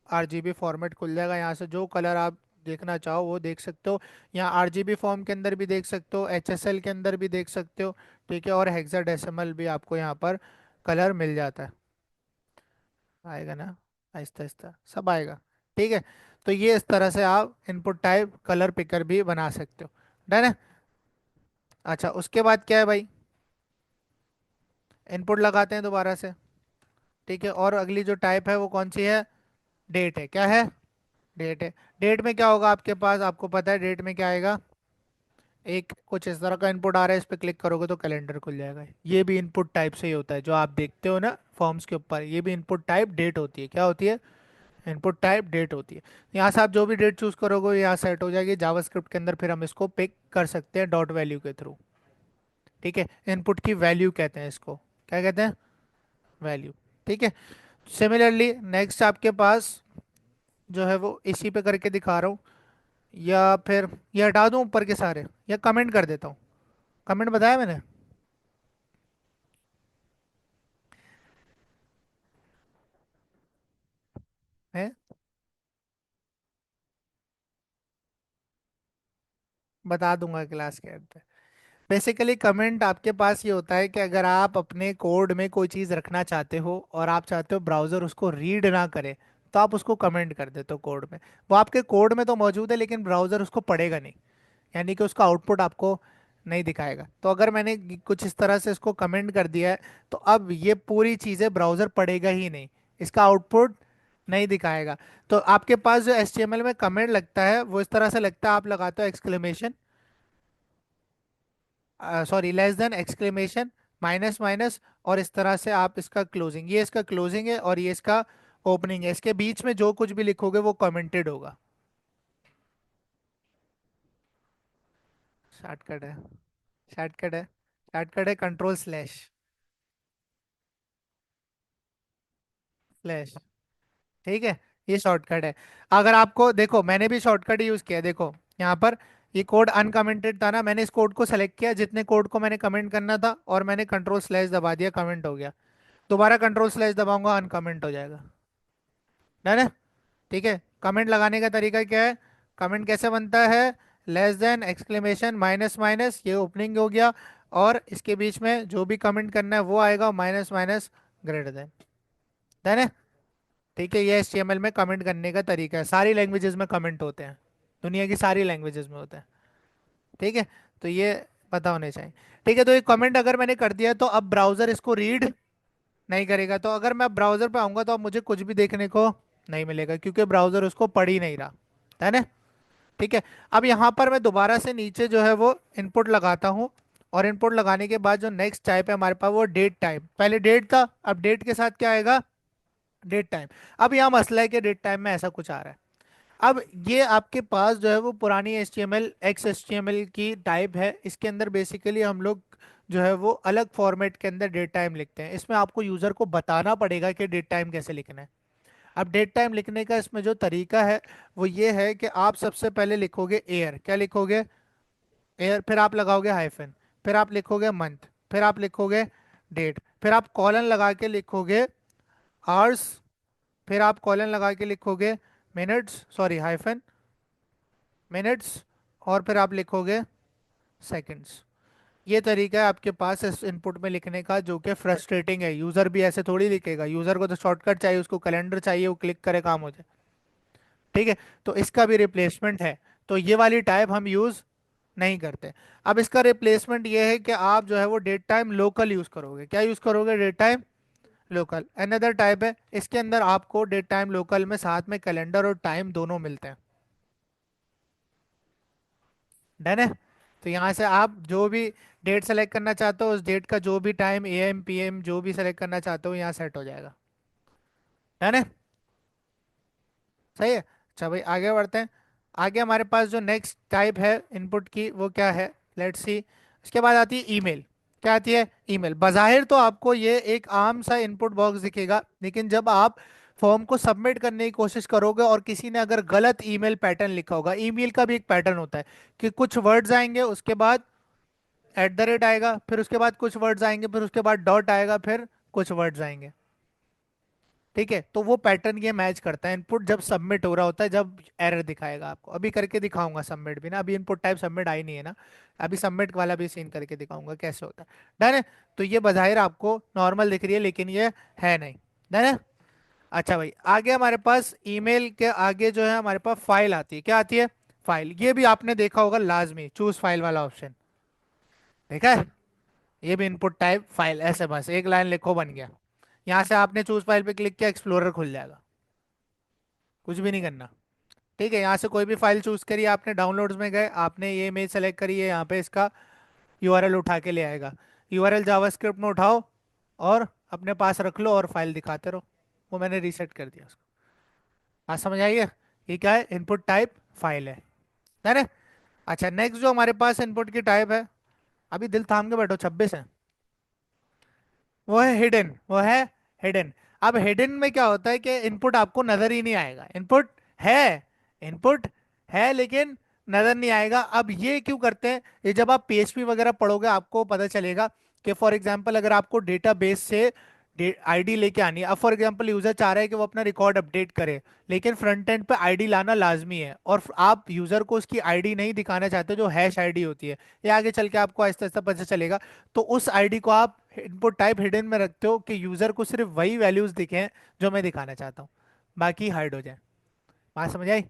आरजीबी फॉर्मेट खुल जाएगा। यहाँ से जो कलर आप देखना चाहो वो देख सकते हो। यहाँ आरजीबी फॉर्म के अंदर भी देख सकते हो, एचएसएल के अंदर भी देख सकते हो। ठीक है, और हेक्साडेसिमल भी आपको यहाँ पर कलर मिल जाता है। आएगा ना? आहिस्ता आहिस्ता सब आएगा। ठीक है, तो ये इस तरह से आप इनपुट टाइप कलर पिकर भी बना सकते हो। डन है। अच्छा, उसके बाद क्या है भाई? इनपुट लगाते हैं दोबारा से। ठीक है, और अगली जो टाइप है वो कौन सी है? डेट है। क्या है? डेट है। डेट में क्या होगा आपके पास? आपको पता है डेट में क्या आएगा? एक कुछ इस तरह का इनपुट आ रहा है, इस पे क्लिक करोगे तो कैलेंडर खुल जाएगा। ये भी इनपुट टाइप से ही होता है, जो आप देखते हो ना फॉर्म्स के ऊपर, ये भी इनपुट टाइप डेट होती है। क्या होती है? इनपुट टाइप डेट होती है। यहाँ से आप जो भी डेट चूज करोगे यहाँ सेट हो जाएगी जावास्क्रिप्ट के अंदर, फिर हम इसको पिक कर सकते हैं डॉट वैल्यू के थ्रू। ठीक है, इनपुट की वैल्यू कहते हैं इसको। क्या कहते हैं? वैल्यू। ठीक है। सिमिलरली नेक्स्ट आपके पास जो है वो इसी पे करके दिखा रहा हूँ, या फिर ये हटा दूँ ऊपर के सारे, या कमेंट कर देता हूँ। कमेंट बताया मैंने? है, बता दूंगा क्लास के अंदर। बेसिकली कमेंट आपके पास ये होता है कि अगर आप अपने कोड में कोई चीज़ रखना चाहते हो और आप चाहते हो ब्राउज़र उसको रीड ना करे, तो आप उसको कमेंट कर देते हो कोड में। वो आपके कोड में तो मौजूद है लेकिन ब्राउज़र उसको पढ़ेगा नहीं, यानी कि उसका आउटपुट आपको नहीं दिखाएगा। तो अगर मैंने कुछ इस तरह से इसको कमेंट कर दिया है, तो अब ये पूरी चीज़ें ब्राउज़र पढ़ेगा ही नहीं, इसका आउटपुट नहीं दिखाएगा। तो आपके पास जो HTML में कमेंट लगता है वो इस तरह से लगता है, आप लगाते हो exclamation, sorry less than exclamation, minus minus, और इस तरह से आप इसका क्लोजिंग, ये इसका क्लोजिंग है और ये इसका ओपनिंग है। इसके बीच में जो कुछ भी लिखोगे वो कमेंटेड होगा। शॉर्टकट है, शॉर्टकट है, शॉर्टकट है कंट्रोल स्लैश, स्लैश। ठीक है, ये शॉर्टकट है। अगर आपको देखो, मैंने भी शॉर्टकट यूज किया, देखो यहाँ पर ये कोड अनकमेंटेड था ना, मैंने इस कोड को सेलेक्ट किया जितने कोड को मैंने कमेंट करना था, और मैंने कंट्रोल स्लैश दबा दिया, कमेंट हो गया। दोबारा कंट्रोल स्लैश दबाऊंगा, अनकमेंट हो जाएगा। डन है? ठीक है। कमेंट लगाने का तरीका क्या है? कमेंट कैसे बनता है? Less than exclamation minus minus, ये ओपनिंग हो गया, और इसके बीच में जो भी कमेंट करना है वो आएगा, minus minus greater than. Done है? ठीक है, ये HTML में कमेंट करने का तरीका है। सारी लैंग्वेजेस में कमेंट होते हैं, दुनिया की सारी लैंग्वेजेस में होते हैं। ठीक है, तो ये पता होने चाहिए। ठीक है, तो ये कमेंट अगर मैंने कर दिया तो अब ब्राउजर इसको रीड नहीं करेगा। तो अगर मैं ब्राउजर पे आऊंगा तो अब मुझे कुछ भी देखने को नहीं मिलेगा, क्योंकि ब्राउजर उसको पढ़ ही नहीं रहा। है ना? ठीक है। अब यहाँ पर मैं दोबारा से नीचे जो है वो इनपुट लगाता हूँ, और इनपुट लगाने के बाद जो नेक्स्ट टाइप है हमारे पास वो डेट टाइम। पहले डेट था, अब डेट के साथ क्या आएगा? Date time. अब यहाँ मसला है कि डेट टाइम में ऐसा कुछ आ रहा है। अब ये आपके पास जो है वो पुरानी HTML XHTML की टाइप है, इसके अंदर बेसिकली हम लोग जो है वो अलग फॉर्मेट के अंदर डेट टाइम लिखते हैं। इसमें आपको यूजर को बताना पड़ेगा कि डेट टाइम कैसे लिखना है। अब डेट टाइम लिखने का इसमें जो तरीका है वो ये है कि आप सबसे पहले लिखोगे एयर। क्या लिखोगे? एयर। फिर आप लगाओगे हाइफन, फिर आप लिखोगे मंथ, फिर आप लिखोगे डेट, फिर आप कॉलन लगा के लिखोगे आवर्स, फिर आप कॉलन लगा के लिखोगे मिनट्स, सॉरी हाइफन मिनट्स, और फिर आप लिखोगे सेकंड्स। ये तरीका है आपके पास इस इनपुट में लिखने का, जो कि फ्रस्ट्रेटिंग है। यूजर भी ऐसे थोड़ी लिखेगा, यूजर को तो शॉर्टकट चाहिए, उसको कैलेंडर चाहिए, वो क्लिक करे काम हो जाए। ठीक है, तो इसका भी रिप्लेसमेंट है। तो ये वाली टाइप हम यूज नहीं करते। अब इसका रिप्लेसमेंट ये है कि आप जो है वो डेट टाइम लोकल यूज करोगे। क्या यूज करोगे? Date time local. Another type है, इसके अंदर आपको डेट टाइम लोकल में साथ में कैलेंडर और टाइम दोनों मिलते हैं। डन है? तो यहाँ से आप जो भी डेट सेलेक्ट करना चाहते हो, उस डेट का जो भी टाइम AM PM जो भी सेलेक्ट करना चाहते हो यहाँ सेट हो जाएगा। डन है? सही है। अच्छा भाई, आगे बढ़ते हैं। आगे हमारे पास जो नेक्स्ट टाइप है इनपुट की वो क्या है? Let's see. इसके बाद आती है ईमेल। क्या आती है? ईमेल। बाहिर तो आपको ये एक आम सा इनपुट बॉक्स दिखेगा, लेकिन जब आप फॉर्म को सबमिट करने की कोशिश करोगे और किसी ने अगर गलत ईमेल पैटर्न लिखा होगा, ईमेल का भी एक पैटर्न होता है कि कुछ वर्ड्स आएंगे, उसके बाद @ आएगा, फिर उसके बाद कुछ वर्ड्स आएंगे, फिर उसके बाद डॉट आएगा, फिर कुछ वर्ड्स आएंगे। ठीक है, तो वो पैटर्न ये मैच करता है इनपुट जब सबमिट हो रहा होता है, जब एरर दिखाएगा आपको। अभी करके दिखाऊंगा सबमिट भी ना, अभी इनपुट टाइप सबमिट आई नहीं है ना, अभी सबमिट वाला भी सीन करके दिखाऊंगा कैसे होता है। डन है? तो ये बाहिर आपको नॉर्मल दिख रही है लेकिन ये है नहीं। डन है? अच्छा भाई, आगे हमारे पास ईमेल के आगे जो है हमारे पास फाइल आती है। क्या आती है? फाइल। ये भी आपने देखा होगा लाजमी, चूज फाइल वाला ऑप्शन देखा है? ये भी इनपुट टाइप फाइल, ऐसे बस एक लाइन लिखो बन गया। यहाँ से आपने चूज फाइल पे क्लिक किया, एक्सप्लोरर खुल जाएगा, कुछ भी नहीं करना। ठीक है, यहाँ से कोई भी फाइल चूज करिए आपने, डाउनलोड्स में गए आपने, ये इमेज सेलेक्ट करी है, यहाँ पे इसका यूआरएल उठा के ले आएगा। यूआरएल जावास्क्रिप्ट में उठाओ और अपने पास रख लो और फाइल दिखाते रहो। वो मैंने रीसेट कर दिया उसको। हाँ समझ आइए, ये क्या है, इनपुट टाइप फाइल है ना। अच्छा, नेक्स्ट जो हमारे पास इनपुट की टाइप है, अभी दिल थाम के बैठो, 26 है, वो है हिडन, वो है हिडन। अब हिडन में क्या होता है कि इनपुट आपको नजर ही नहीं आएगा, इनपुट है, इनपुट है लेकिन नजर नहीं आएगा। अब ये क्यों करते हैं, ये जब आप पीएचपी वगैरह पढ़ोगे आपको पता चलेगा कि फॉर एग्जांपल अगर आपको डेटाबेस से आईडी लेके आनी है, अब फॉर एग्जांपल यूजर चाह रहा है कि वो अपना रिकॉर्ड अपडेट करे, लेकिन फ्रंट एंड पे आईडी लाना लाजमी है, और आप यूजर को उसकी आईडी नहीं दिखाना चाहते जो हैश आईडी होती है, ये आगे चल के आपको आहिस्ता आहिस्ता पता चलेगा। तो उस आईडी को आप इनपुट टाइप हिडन में रखते हो कि यूजर को सिर्फ वही वैल्यूज दिखें जो मैं दिखाना चाहता हूँ, बाकी हाइड हो जाए। बात समझ आई।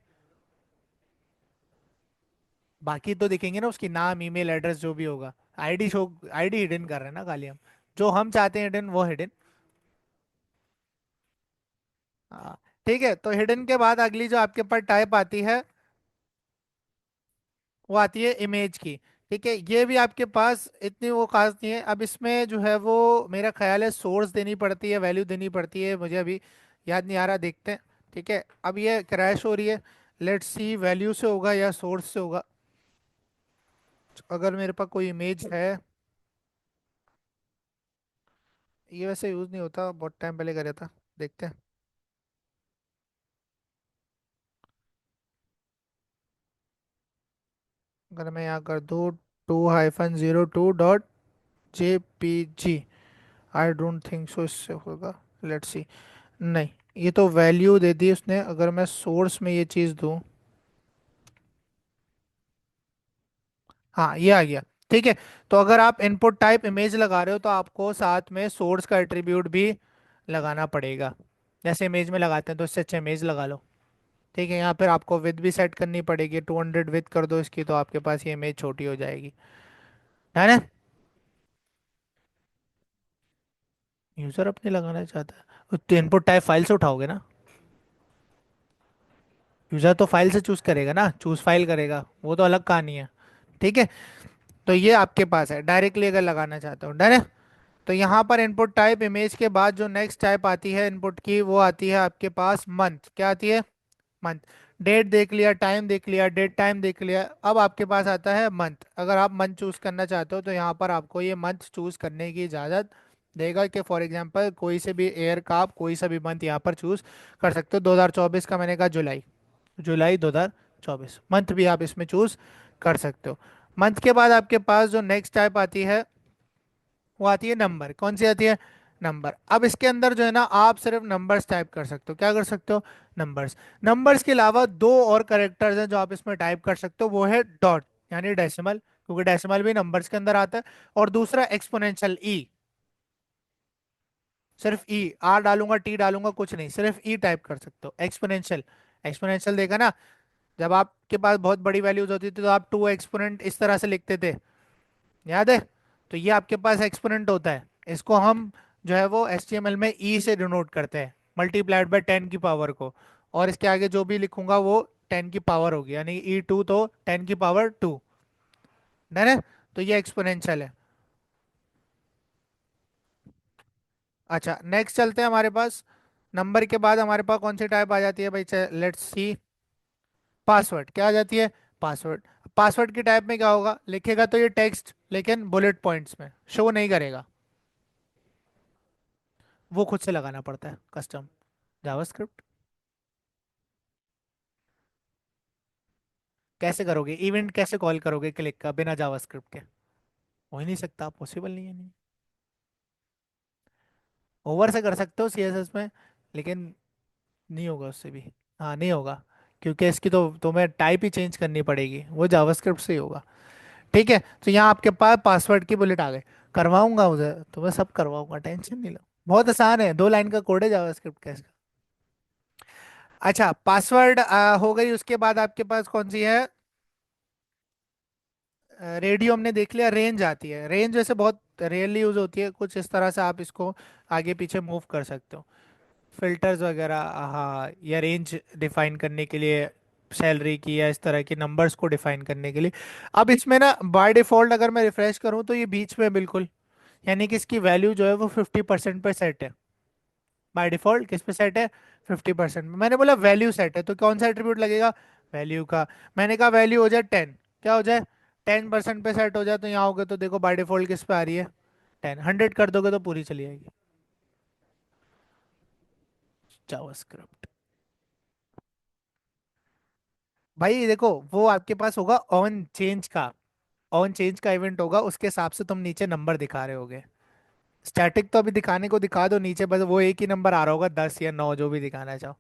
बाकी तो दिखेंगे ना, उसकी नाम ईमेल एड्रेस जो भी होगा, आईडी शो, आईडी हिडन कर रहे हैं ना खाली हम, जो हम चाहते हैं हिडन वो हिडन। हाँ ठीक है, तो हिडन के बाद अगली जो आपके पास टाइप आती है वो आती है इमेज की। ठीक है, ये भी आपके पास इतनी वो खास नहीं है। अब इसमें जो है वो मेरा ख्याल है सोर्स देनी पड़ती है, वैल्यू देनी पड़ती है, मुझे अभी याद नहीं आ रहा, देखते हैं। ठीक है, अब ये क्रैश हो रही है, लेट्स सी वैल्यू से होगा या सोर्स से होगा। अगर मेरे पास कोई इमेज है, ये वैसे यूज़ नहीं होता, बहुत टाइम पहले करा था, देखते हैं। अगर मैं यहाँ कर दूँ 2-02.jpg, I don't think so इससे होगा, लेट्स सी। नहीं, ये तो वैल्यू दे दी उसने, अगर मैं सोर्स में ये चीज़ दूँ, हाँ ये आ गया। ठीक है, तो अगर आप इनपुट टाइप इमेज लगा रहे हो तो आपको साथ में सोर्स का एट्रीब्यूट भी लगाना पड़ेगा, जैसे इमेज में लगाते हैं, तो इससे अच्छा इमेज लगा लो। ठीक है, यहाँ पर आपको विथ भी सेट करनी पड़ेगी, 200 विथ कर दो इसकी, तो आपके पास ये इमेज छोटी हो जाएगी, है ना। यूजर अपने लगाना चाहता है तो इनपुट टाइप फाइल से उठाओगे ना, यूजर तो फाइल से चूज करेगा ना, चूज फाइल करेगा, वो तो अलग कहानी है। ठीक है, तो ये आपके पास है, डायरेक्टली अगर लगाना चाहते हो डन है। तो यहाँ पर इनपुट टाइप इमेज के बाद जो नेक्स्ट टाइप आती है इनपुट की, वो आती है आपके पास मंथ। क्या आती है, मंथ। डेट देख लिया, टाइम देख लिया, डेट टाइम देख लिया, अब आपके पास आता है मंथ। अगर आप मंथ चूज करना चाहते हो तो यहाँ पर आपको ये मंथ चूज करने की इजाजत देगा कि फॉर एग्जांपल कोई से भी ईयर का आप कोई सा भी मंथ यहाँ पर चूज कर सकते हो। 2024 का मैंने कहा जुलाई, जुलाई 2024 मंथ भी आप इसमें चूज कर सकते हो। मंथ के बाद आपके पास जो नेक्स्ट टाइप आती है वो आती है नंबर। कौन सी आती है, नंबर। अब इसके अंदर जो है ना आप सिर्फ नंबर्स टाइप कर सकते हो, क्या कर सकते हो, नंबर्स। नंबर्स के अलावा दो और करेक्टर्स हैं जो आप इसमें टाइप कर सकते हो, वो है डॉट यानी डेसिमल, क्योंकि डेसिमल भी नंबर्स के अंदर आता है, और दूसरा एक्सपोनेंशियल ई, सिर्फ ई, आर डालूंगा टी डालूंगा कुछ नहीं, सिर्फ ई टाइप कर सकते हो, एक्सपोनेंशियल। एक्सपोनेंशियल देखा ना, जब आपके पास बहुत बड़ी वैल्यूज होती थी तो आप टू एक्सपोनेंट इस तरह से लिखते थे, याद है। तो ये आपके पास एक्सपोनेंट होता है, इसको हम जो है वो HTML में ई से डिनोट करते हैं, मल्टीप्लाइड बाय 10 की पावर को, और इसके आगे जो भी लिखूंगा वो 10 की पावर होगी, यानी E2 तो 10 की पावर 2, डन है। तो ये एक्सपोनेंशियल है। अच्छा, नेक्स्ट चलते हैं हमारे पास, नंबर के बाद हमारे पास कौन सी टाइप आ जाती है भाई, लेट्स सी, पासवर्ड। क्या आ जाती है, पासवर्ड। पासवर्ड की टाइप में क्या होगा, लिखेगा तो ये टेक्स्ट लेकिन बुलेट पॉइंट्स में शो नहीं करेगा, वो खुद से लगाना पड़ता है कस्टम जावास्क्रिप्ट। कैसे करोगे, इवेंट कैसे कॉल करोगे क्लिक का बिना जावास्क्रिप्ट के, हो ही नहीं सकता, पॉसिबल नहीं है, नहीं। ओवर से कर सकते हो CSS में, लेकिन नहीं होगा उससे भी। हाँ नहीं होगा, क्योंकि इसकी तो तुम्हें टाइप ही चेंज करनी पड़ेगी, वो जावास्क्रिप्ट से ही होगा। ठीक है, तो यहाँ आपके पास पासवर्ड की बुलेट आ गई, करवाऊंगा उधर तुम्हें, सब करवाऊंगा, टेंशन नहीं लो, बहुत आसान है, 2 लाइन का कोड है जावास्क्रिप्ट का इसका। अच्छा, पासवर्ड हो गई, उसके बाद आपके पास कौन सी है, रेडियो हमने देख लिया। रेंज आती है, रेंज वैसे बहुत रेयरली यूज होती है, कुछ इस तरह से आप इसको आगे पीछे मूव कर सकते हो, फिल्टर्स वगैरह, हाँ, या रेंज डिफाइन करने के लिए सैलरी की या इस तरह की नंबर्स को डिफाइन करने के लिए। अब इसमें ना बाय डिफॉल्ट अगर मैं रिफ्रेश करूं तो ये बीच में बिल्कुल, यानी कि इसकी वैल्यू जो है वो 50% पे सेट है। बाय डिफॉल्ट किस पे सेट है? 50% में। मैंने बोला वैल्यू सेट है तो कौन सा एट्रीब्यूट लगेगा? वैल्यू का। मैंने कहा वैल्यू हो जाए 10, क्या हो जाए? 10% पे सेट हो जाए, तो यहाँ होगे तो देखो बाय डिफॉल्ट किस पे आ रही है? 10। 100 कर दोगे तो पूरी चली जाएगी। जावास्क्रिप्ट। भाई देखो, वो आपके पास होगा ऑन चेंज का। ऑन चेंज का इवेंट होगा, उसके हिसाब से तुम नीचे नंबर दिखा रहे होगे। स्टैटिक तो अभी दिखाने को दिखा दो, नीचे बस वो एक ही नंबर आ रहा होगा, 10 या 9, जो भी दिखाना चाहो।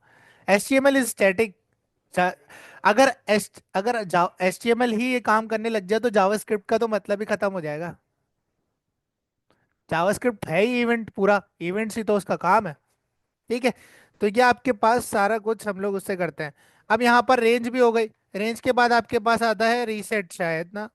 HTML is static. अगर HTML ही ये काम करने लग जाए तो जावास्क्रिप्ट का तो मतलब ही खत्म हो जाएगा। जावास्क्रिप्ट है ही इवेंट, पूरा इवेंट्स ही तो उसका काम है। ठीक है। तो ये आपके पास सारा कुछ हम लोग उससे करते हैं। अब यहाँ पर रेंज भी हो गई। रेंज के बाद आपके पास आता है रीसेट शायद ना।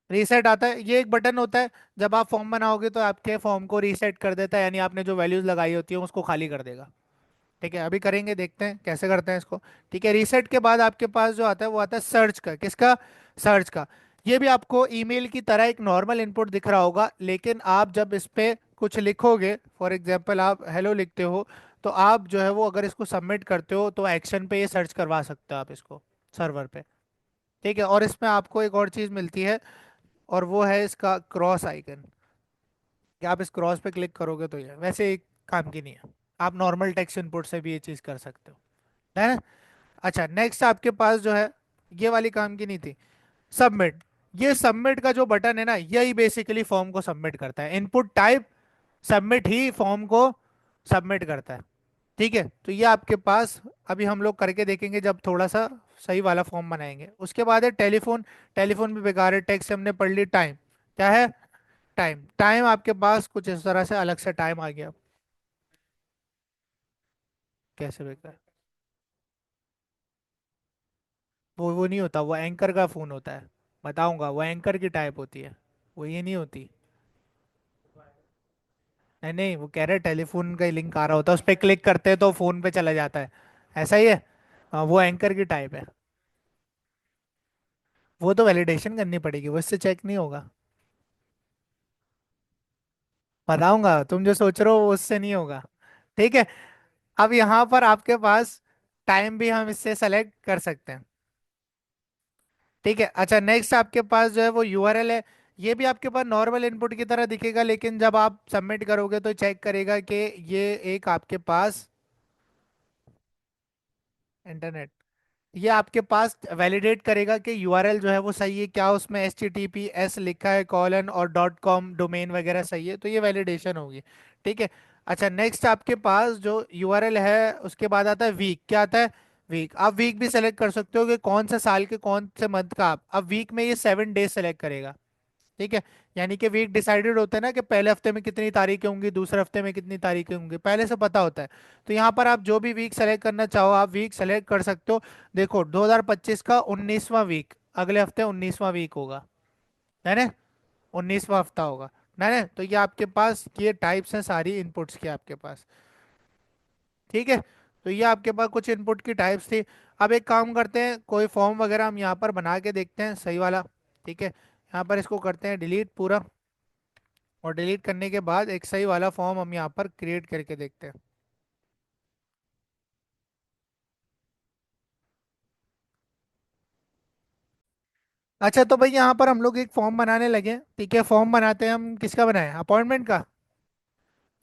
रीसेट आता है, ये एक बटन होता है। जब आप फॉर्म बनाओगे तो आपके फॉर्म को रीसेट कर देता है, यानी आपने जो वैल्यूज लगाई होती है उसको खाली कर देगा। ठीक है, अभी करेंगे, देखते हैं कैसे करते हैं इसको। ठीक है, रीसेट के बाद आपके पास जो आता है वो आता है सर्च का। किसका? सर्च का। ये भी आपको ईमेल की तरह एक नॉर्मल इनपुट दिख रहा होगा, लेकिन आप जब इस पे कुछ लिखोगे, फॉर एग्जांपल आप हेलो लिखते हो, तो आप जो है वो अगर इसको सबमिट करते हो तो एक्शन पे ये सर्च करवा सकते हो आप इसको, सर्वर पे। ठीक है, और इसमें आपको एक और चीज़ मिलती है, और वो है इसका क्रॉस आइकन। कि आप इस क्रॉस पे क्लिक करोगे तो ये वैसे एक काम की नहीं है। आप नॉर्मल टेक्स्ट इनपुट से भी ये चीज़ कर सकते हो, है ना? अच्छा, नेक्स्ट आपके पास जो है, ये वाली काम की नहीं थी, सबमिट। ये सबमिट का जो बटन है ना, यही बेसिकली फॉर्म को सबमिट करता है। इनपुट टाइप सबमिट ही फॉर्म को सबमिट करता है। ठीक है, तो ये आपके पास अभी हम लोग करके देखेंगे जब थोड़ा सा सही वाला फॉर्म बनाएंगे। उसके बाद है टेलीफोन। टेलीफोन भी बेकार है, टेक्स्ट हमने पढ़ ली। टाइम क्या है? टाइम। टाइम आपके पास कुछ इस तरह से अलग से टाइम आ गया। कैसे बेकार? वो नहीं होता, वो एंकर का फोन होता है। बताऊंगा, वो एंकर की टाइप होती है, वो ये नहीं होती। नहीं नहीं, वो कह रहे टेलीफोन का लिंक आ रहा होता है, उस पर क्लिक करते हैं तो फोन पे चला जाता है। ऐसा ही है। हाँ, वो एंकर की टाइप है। वो तो वैलिडेशन करनी पड़ेगी, वो इससे चेक नहीं होगा। बताऊंगा, तुम जो सोच रहे हो वो उससे नहीं होगा। ठीक है। अब यहाँ पर आपके पास टाइम भी हम इससे सेलेक्ट कर सकते हैं। ठीक है। अच्छा, नेक्स्ट आपके पास जो है वो URL है। ये भी आपके पास नॉर्मल इनपुट की तरह दिखेगा, लेकिन जब आप सबमिट करोगे तो चेक करेगा कि ये एक आपके पास इंटरनेट, ये आपके पास वैलिडेट करेगा कि URL जो है वो सही है क्या, उसमें HTTPS लिखा है, कॉलन और .com डोमेन वगैरह सही है, तो ये वैलिडेशन होगी। ठीक है। अच्छा, नेक्स्ट आपके पास जो URL है उसके बाद आता है वीक। क्या आता है? वीक। आप वीक भी सेलेक्ट कर सकते हो कि कौन सा साल के कौन से मंथ का। आप अब वीक में ये 7 डेज सेलेक्ट करेगा। ठीक है। यानी कि वीक डिसाइडेड होता है ना कि पहले हफ्ते में कितनी तारीखें होंगी, दूसरे हफ्ते में कितनी तारीखें होंगी, पहले से पता होता है। तो यहाँ पर आप जो भी वीक सेलेक्ट करना चाहो आप वीक सेलेक्ट कर सकते हो। देखो 2025 का 19वां वीक, अगले हफ्ते 19वां वीक होगा, है ना? 19वां हफ्ता होगा, है ना? तो ये आपके पास ये टाइप्स हैं सारी इनपुट्स की आपके पास। ठीक है। तो ये आपके पास कुछ इनपुट की टाइप्स थी। अब एक काम करते हैं, कोई फॉर्म वगैरह हम यहाँ पर बना के देखते हैं सही वाला। ठीक है, यहाँ पर इसको करते हैं डिलीट पूरा, और डिलीट करने के बाद एक सही वाला फॉर्म हम यहाँ पर क्रिएट करके देखते हैं। अच्छा, तो भाई यहाँ पर हम लोग एक फॉर्म बनाने लगे हैं। ठीक है, फॉर्म बनाते हैं हम, किसका बनाए? अपॉइंटमेंट का,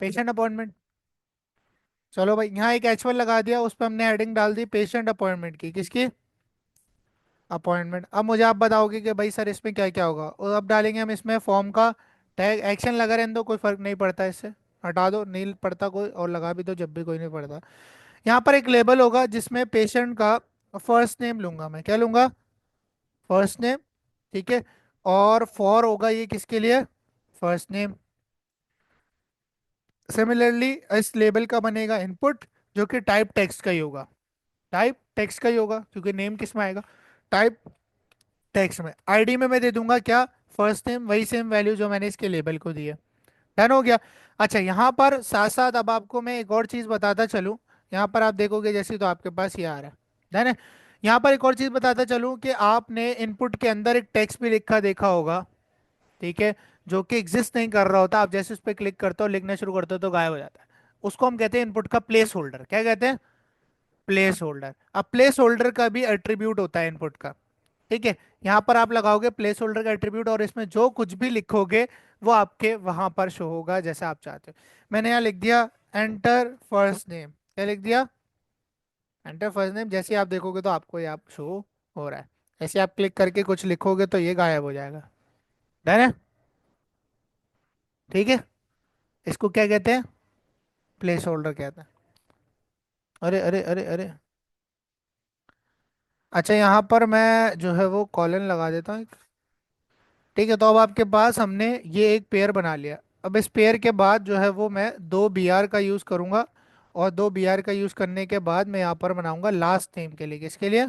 पेशेंट अपॉइंटमेंट। चलो भाई, यहाँ एक H1 लगा दिया, उस पर हमने हेडिंग डाल दी पेशेंट अपॉइंटमेंट की। किसकी? अपॉइंटमेंट। अब मुझे आप बताओगे कि भाई सर इसमें क्या क्या होगा, और अब डालेंगे हम इसमें फॉर्म का टैग। एक्शन लगा रहने दो, कोई फर्क नहीं पड़ता इससे, हटा दो, नहीं पड़ता कोई, और लगा भी दो जब भी, कोई नहीं पड़ता। यहाँ पर एक लेबल होगा जिसमें पेशेंट का फर्स्ट नेम लूंगा मैं, क्या लूंगा? First name. ठीक है। और फॉर होगा ये किसके लिए? First name. सिमिलरली इस लेबल का बनेगा इनपुट, जो कि टाइप टेक्स्ट का ही होगा। टाइप टेक्स्ट का ही होगा, क्योंकि नेम किस में आएगा? टाइप टेक्स्ट में। ID में मैं दे दूंगा क्या? फर्स्ट नेम, वही सेम वैल्यू जो मैंने इसके लेबल को दी है। डन हो गया। अच्छा यहाँ पर साथ साथ अब आपको मैं एक और चीज बताता चलूं। यहाँ पर आप देखोगे जैसे तो आपके पास ये आ रहा है, डन है। यहाँ पर एक और चीज बताता चलूं कि आपने इनपुट के अंदर एक टेक्स्ट भी लिखा देखा होगा, ठीक है, जो कि एग्जिस्ट नहीं कर रहा होता, आप जैसे उस पर क्लिक करते हो लिखना शुरू करते हो तो गायब हो जाता है। उसको हम कहते हैं इनपुट का प्लेस होल्डर। क्या कहते हैं? Place holder. अब प्लेस होल्डर का भी एट्रीब्यूट होता है इनपुट का, ठीक है। यहाँ पर आप लगाओगे प्लेस होल्डर का एट्रीब्यूट और इसमें जो कुछ भी लिखोगे वो आपके वहां पर शो होगा जैसा आप चाहते हो। मैंने यहाँ लिख दिया एंटर फर्स्ट नेम। क्या लिख दिया? Enter first name. जैसे आप देखोगे तो आपको ये आप शो हो रहा है। ऐसे आप क्लिक करके कुछ लिखोगे तो ये गायब हो जाएगा। डन है? ठीक है। इसको क्या कहते हैं? प्लेस होल्डर कहते हैं। अरे अरे अरे अरे। अच्छा यहाँ पर मैं जो है वो कॉलन लगा देता हूँ। ठीक है, तो अब आपके पास हमने ये एक पेयर बना लिया। अब इस पेयर के बाद जो है वो मैं दो बी आर का यूज़ करूंगा, और दो बी आर का यूज़ करने के बाद मैं यहाँ पर बनाऊंगा लास्ट नेम के लिए। किसके लिए?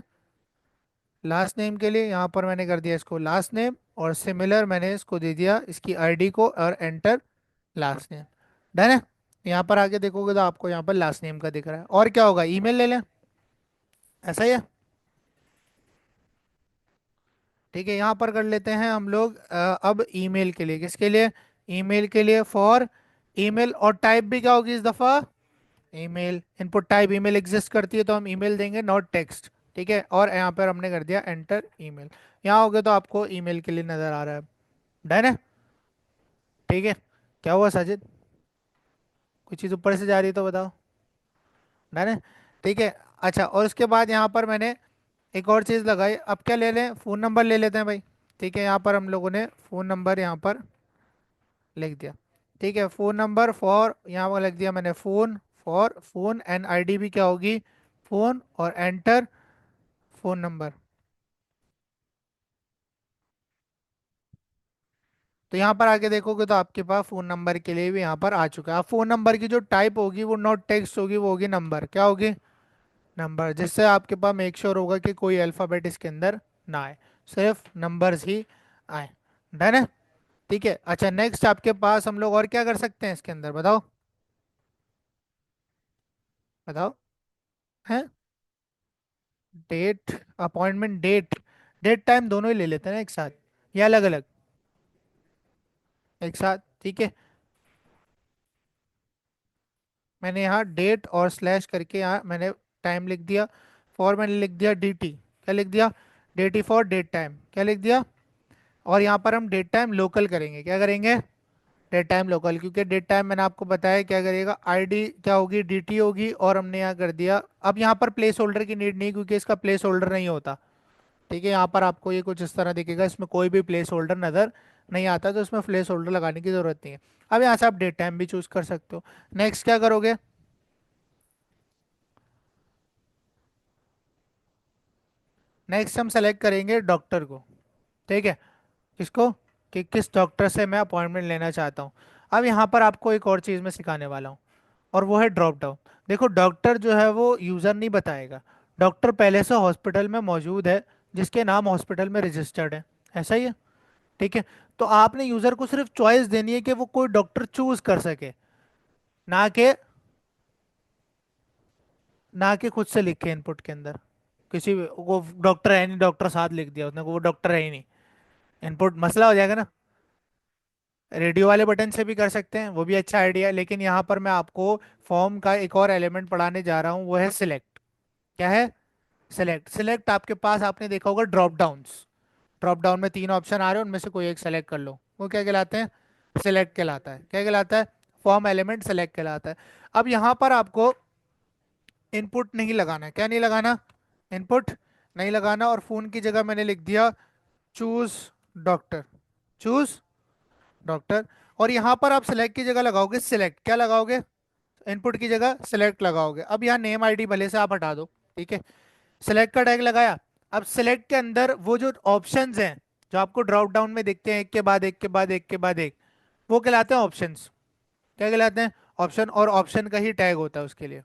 लास्ट नेम के लिए। यहाँ पर मैंने कर दिया इसको लास्ट नेम, और सिमिलर मैंने इसको दे दिया इसकी आईडी को, और एंटर लास्ट नेम। डन है। यहाँ पर आके देखोगे तो आपको यहाँ पर लास्ट नेम का दिख रहा है। और क्या होगा? ईमेल ले लें। ऐसा ही है। ठीक है, यहाँ पर कर लेते हैं हम लोग अब ईमेल के लिए। किसके लिए? ईमेल के लिए फॉर ईमेल, और टाइप भी क्या होगी इस दफा? Email. Input type email exist करती है तो हम ईमेल देंगे, नॉट टेक्स्ट। ठीक है, और यहाँ पर हमने कर दिया एंटर ईमेल। यहाँ हो गया तो आपको ईमेल के लिए नजर आ रहा है। डन है। ठीक है। क्या हुआ साजिद? कुछ चीज़ ऊपर से जा रही है तो बताओ। डन है। ठीक है। अच्छा, और उसके बाद यहाँ पर मैंने एक और चीज़ लगाई। अब क्या ले लें? फ़ोन नंबर ले लेते हैं भाई। ठीक है, यहाँ पर हम लोगों ने फ़ोन नंबर यहाँ पर लिख दिया। ठीक है, फ़ोन नंबर फॉर, यहाँ पर लिख दिया मैंने phone, for phone, and ID भी क्या होगी? फ़ोन, और एंटर फ़ोन नंबर। तो यहाँ पर आके देखोगे तो आपके पास फ़ोन नंबर के लिए भी यहाँ पर आ चुका है। अब फ़ोन नंबर की जो टाइप होगी वो नॉट टेक्स्ट होगी, वो होगी नंबर। क्या होगी? नंबर, जिससे आपके पास मेक श्योर होगा कि कोई अल्फ़ाबेट इसके अंदर ना आए, सिर्फ नंबर्स ही आए। डन है। ठीक है। अच्छा नेक्स्ट आपके पास हम लोग और क्या कर सकते हैं इसके अंदर, बताओ? बताओ। है? Date, appointment date, date time दोनों ही ले लेते हैं ना एक साथ, या अलग अलग? एक साथ। ठीक है। मैंने यहाँ डेट और स्लैश करके यहाँ मैंने टाइम लिख दिया। फॉर मैंने लिख दिया dt। क्या लिख दिया? dt for date time. क्या लिख दिया? और यहाँ पर हम डेट टाइम लोकल करेंगे। क्या करेंगे? डेट टाइम लोकल, क्योंकि डेट टाइम मैंने आपको बताया क्या करेगा, आईडी क्या होगी? dt होगी, और हमने यहाँ कर दिया। अब यहाँ पर प्लेस होल्डर की नीड नहीं, क्योंकि इसका प्लेस होल्डर नहीं होता। ठीक है, यहाँ पर आपको ये कुछ इस तरह दिखेगा, इसमें कोई भी प्लेस होल्डर नज़र नहीं आता, तो इसमें प्लेस होल्डर लगाने की जरूरत नहीं है। अब यहाँ से आप डेट टाइम भी चूज कर सकते हो। नेक्स्ट क्या करोगे? नेक्स्ट हम सेलेक्ट करेंगे डॉक्टर को। ठीक है। किसको? कि किस डॉक्टर से मैं अपॉइंटमेंट लेना चाहता हूँ। अब यहाँ पर आपको एक और चीज़ मैं सिखाने वाला हूँ, और वो है ड्रॉप डाउन। देखो डॉक्टर जो है वो यूज़र नहीं बताएगा। डॉक्टर पहले से हॉस्पिटल में मौजूद है, जिसके नाम हॉस्पिटल में रजिस्टर्ड है। ऐसा ही है। ठीक है। तो आपने यूज़र को सिर्फ चॉइस देनी है कि वो कोई डॉक्टर चूज कर सके, ना कि खुद से लिखे इनपुट के अंदर। किसी वो डॉक्टर है नहीं, डॉक्टर साथ लिख दिया उसने, वो डॉक्टर है ही नहीं, इनपुट मसला हो जाएगा ना। रेडियो वाले बटन से भी कर सकते हैं, वो भी अच्छा आइडिया है, लेकिन यहाँ पर मैं आपको फॉर्म का एक और एलिमेंट पढ़ाने जा रहा हूँ, वो है सिलेक्ट। क्या है? सिलेक्ट। सिलेक्ट आपके पास आपने देखा होगा ड्रॉप डाउन्स। ड्रॉप डाउन में तीन ऑप्शन आ रहे हैं, उनमें से कोई एक सेलेक्ट कर लो, वो क्या कहलाते हैं? सिलेक्ट कहलाता है। क्या कहलाता है? फॉर्म एलिमेंट सेलेक्ट कहलाता है। अब यहाँ पर आपको इनपुट नहीं लगाना है। क्या नहीं लगाना? इनपुट नहीं लगाना, और फोन की जगह मैंने लिख दिया चूज डॉक्टर। Choose doctor. और यहाँ पर आप सिलेक्ट की जगह लगाओगे सिलेक्ट। क्या लगाओगे? इनपुट की जगह सिलेक्ट लगाओगे। अब यहाँ नेम आईडी भले से आप हटा दो। ठीक है। सिलेक्ट का टैग लगाया। अब सिलेक्ट के अंदर वो जो ऑप्शंस हैं, जो आपको ड्रॉप डाउन में दिखते हैं एक के बाद एक के बाद एक के बाद एक, वो कहलाते हैं ऑप्शंस। क्या कहलाते हैं? ऑप्शन। और ऑप्शन का ही टैग होता है उसके लिए।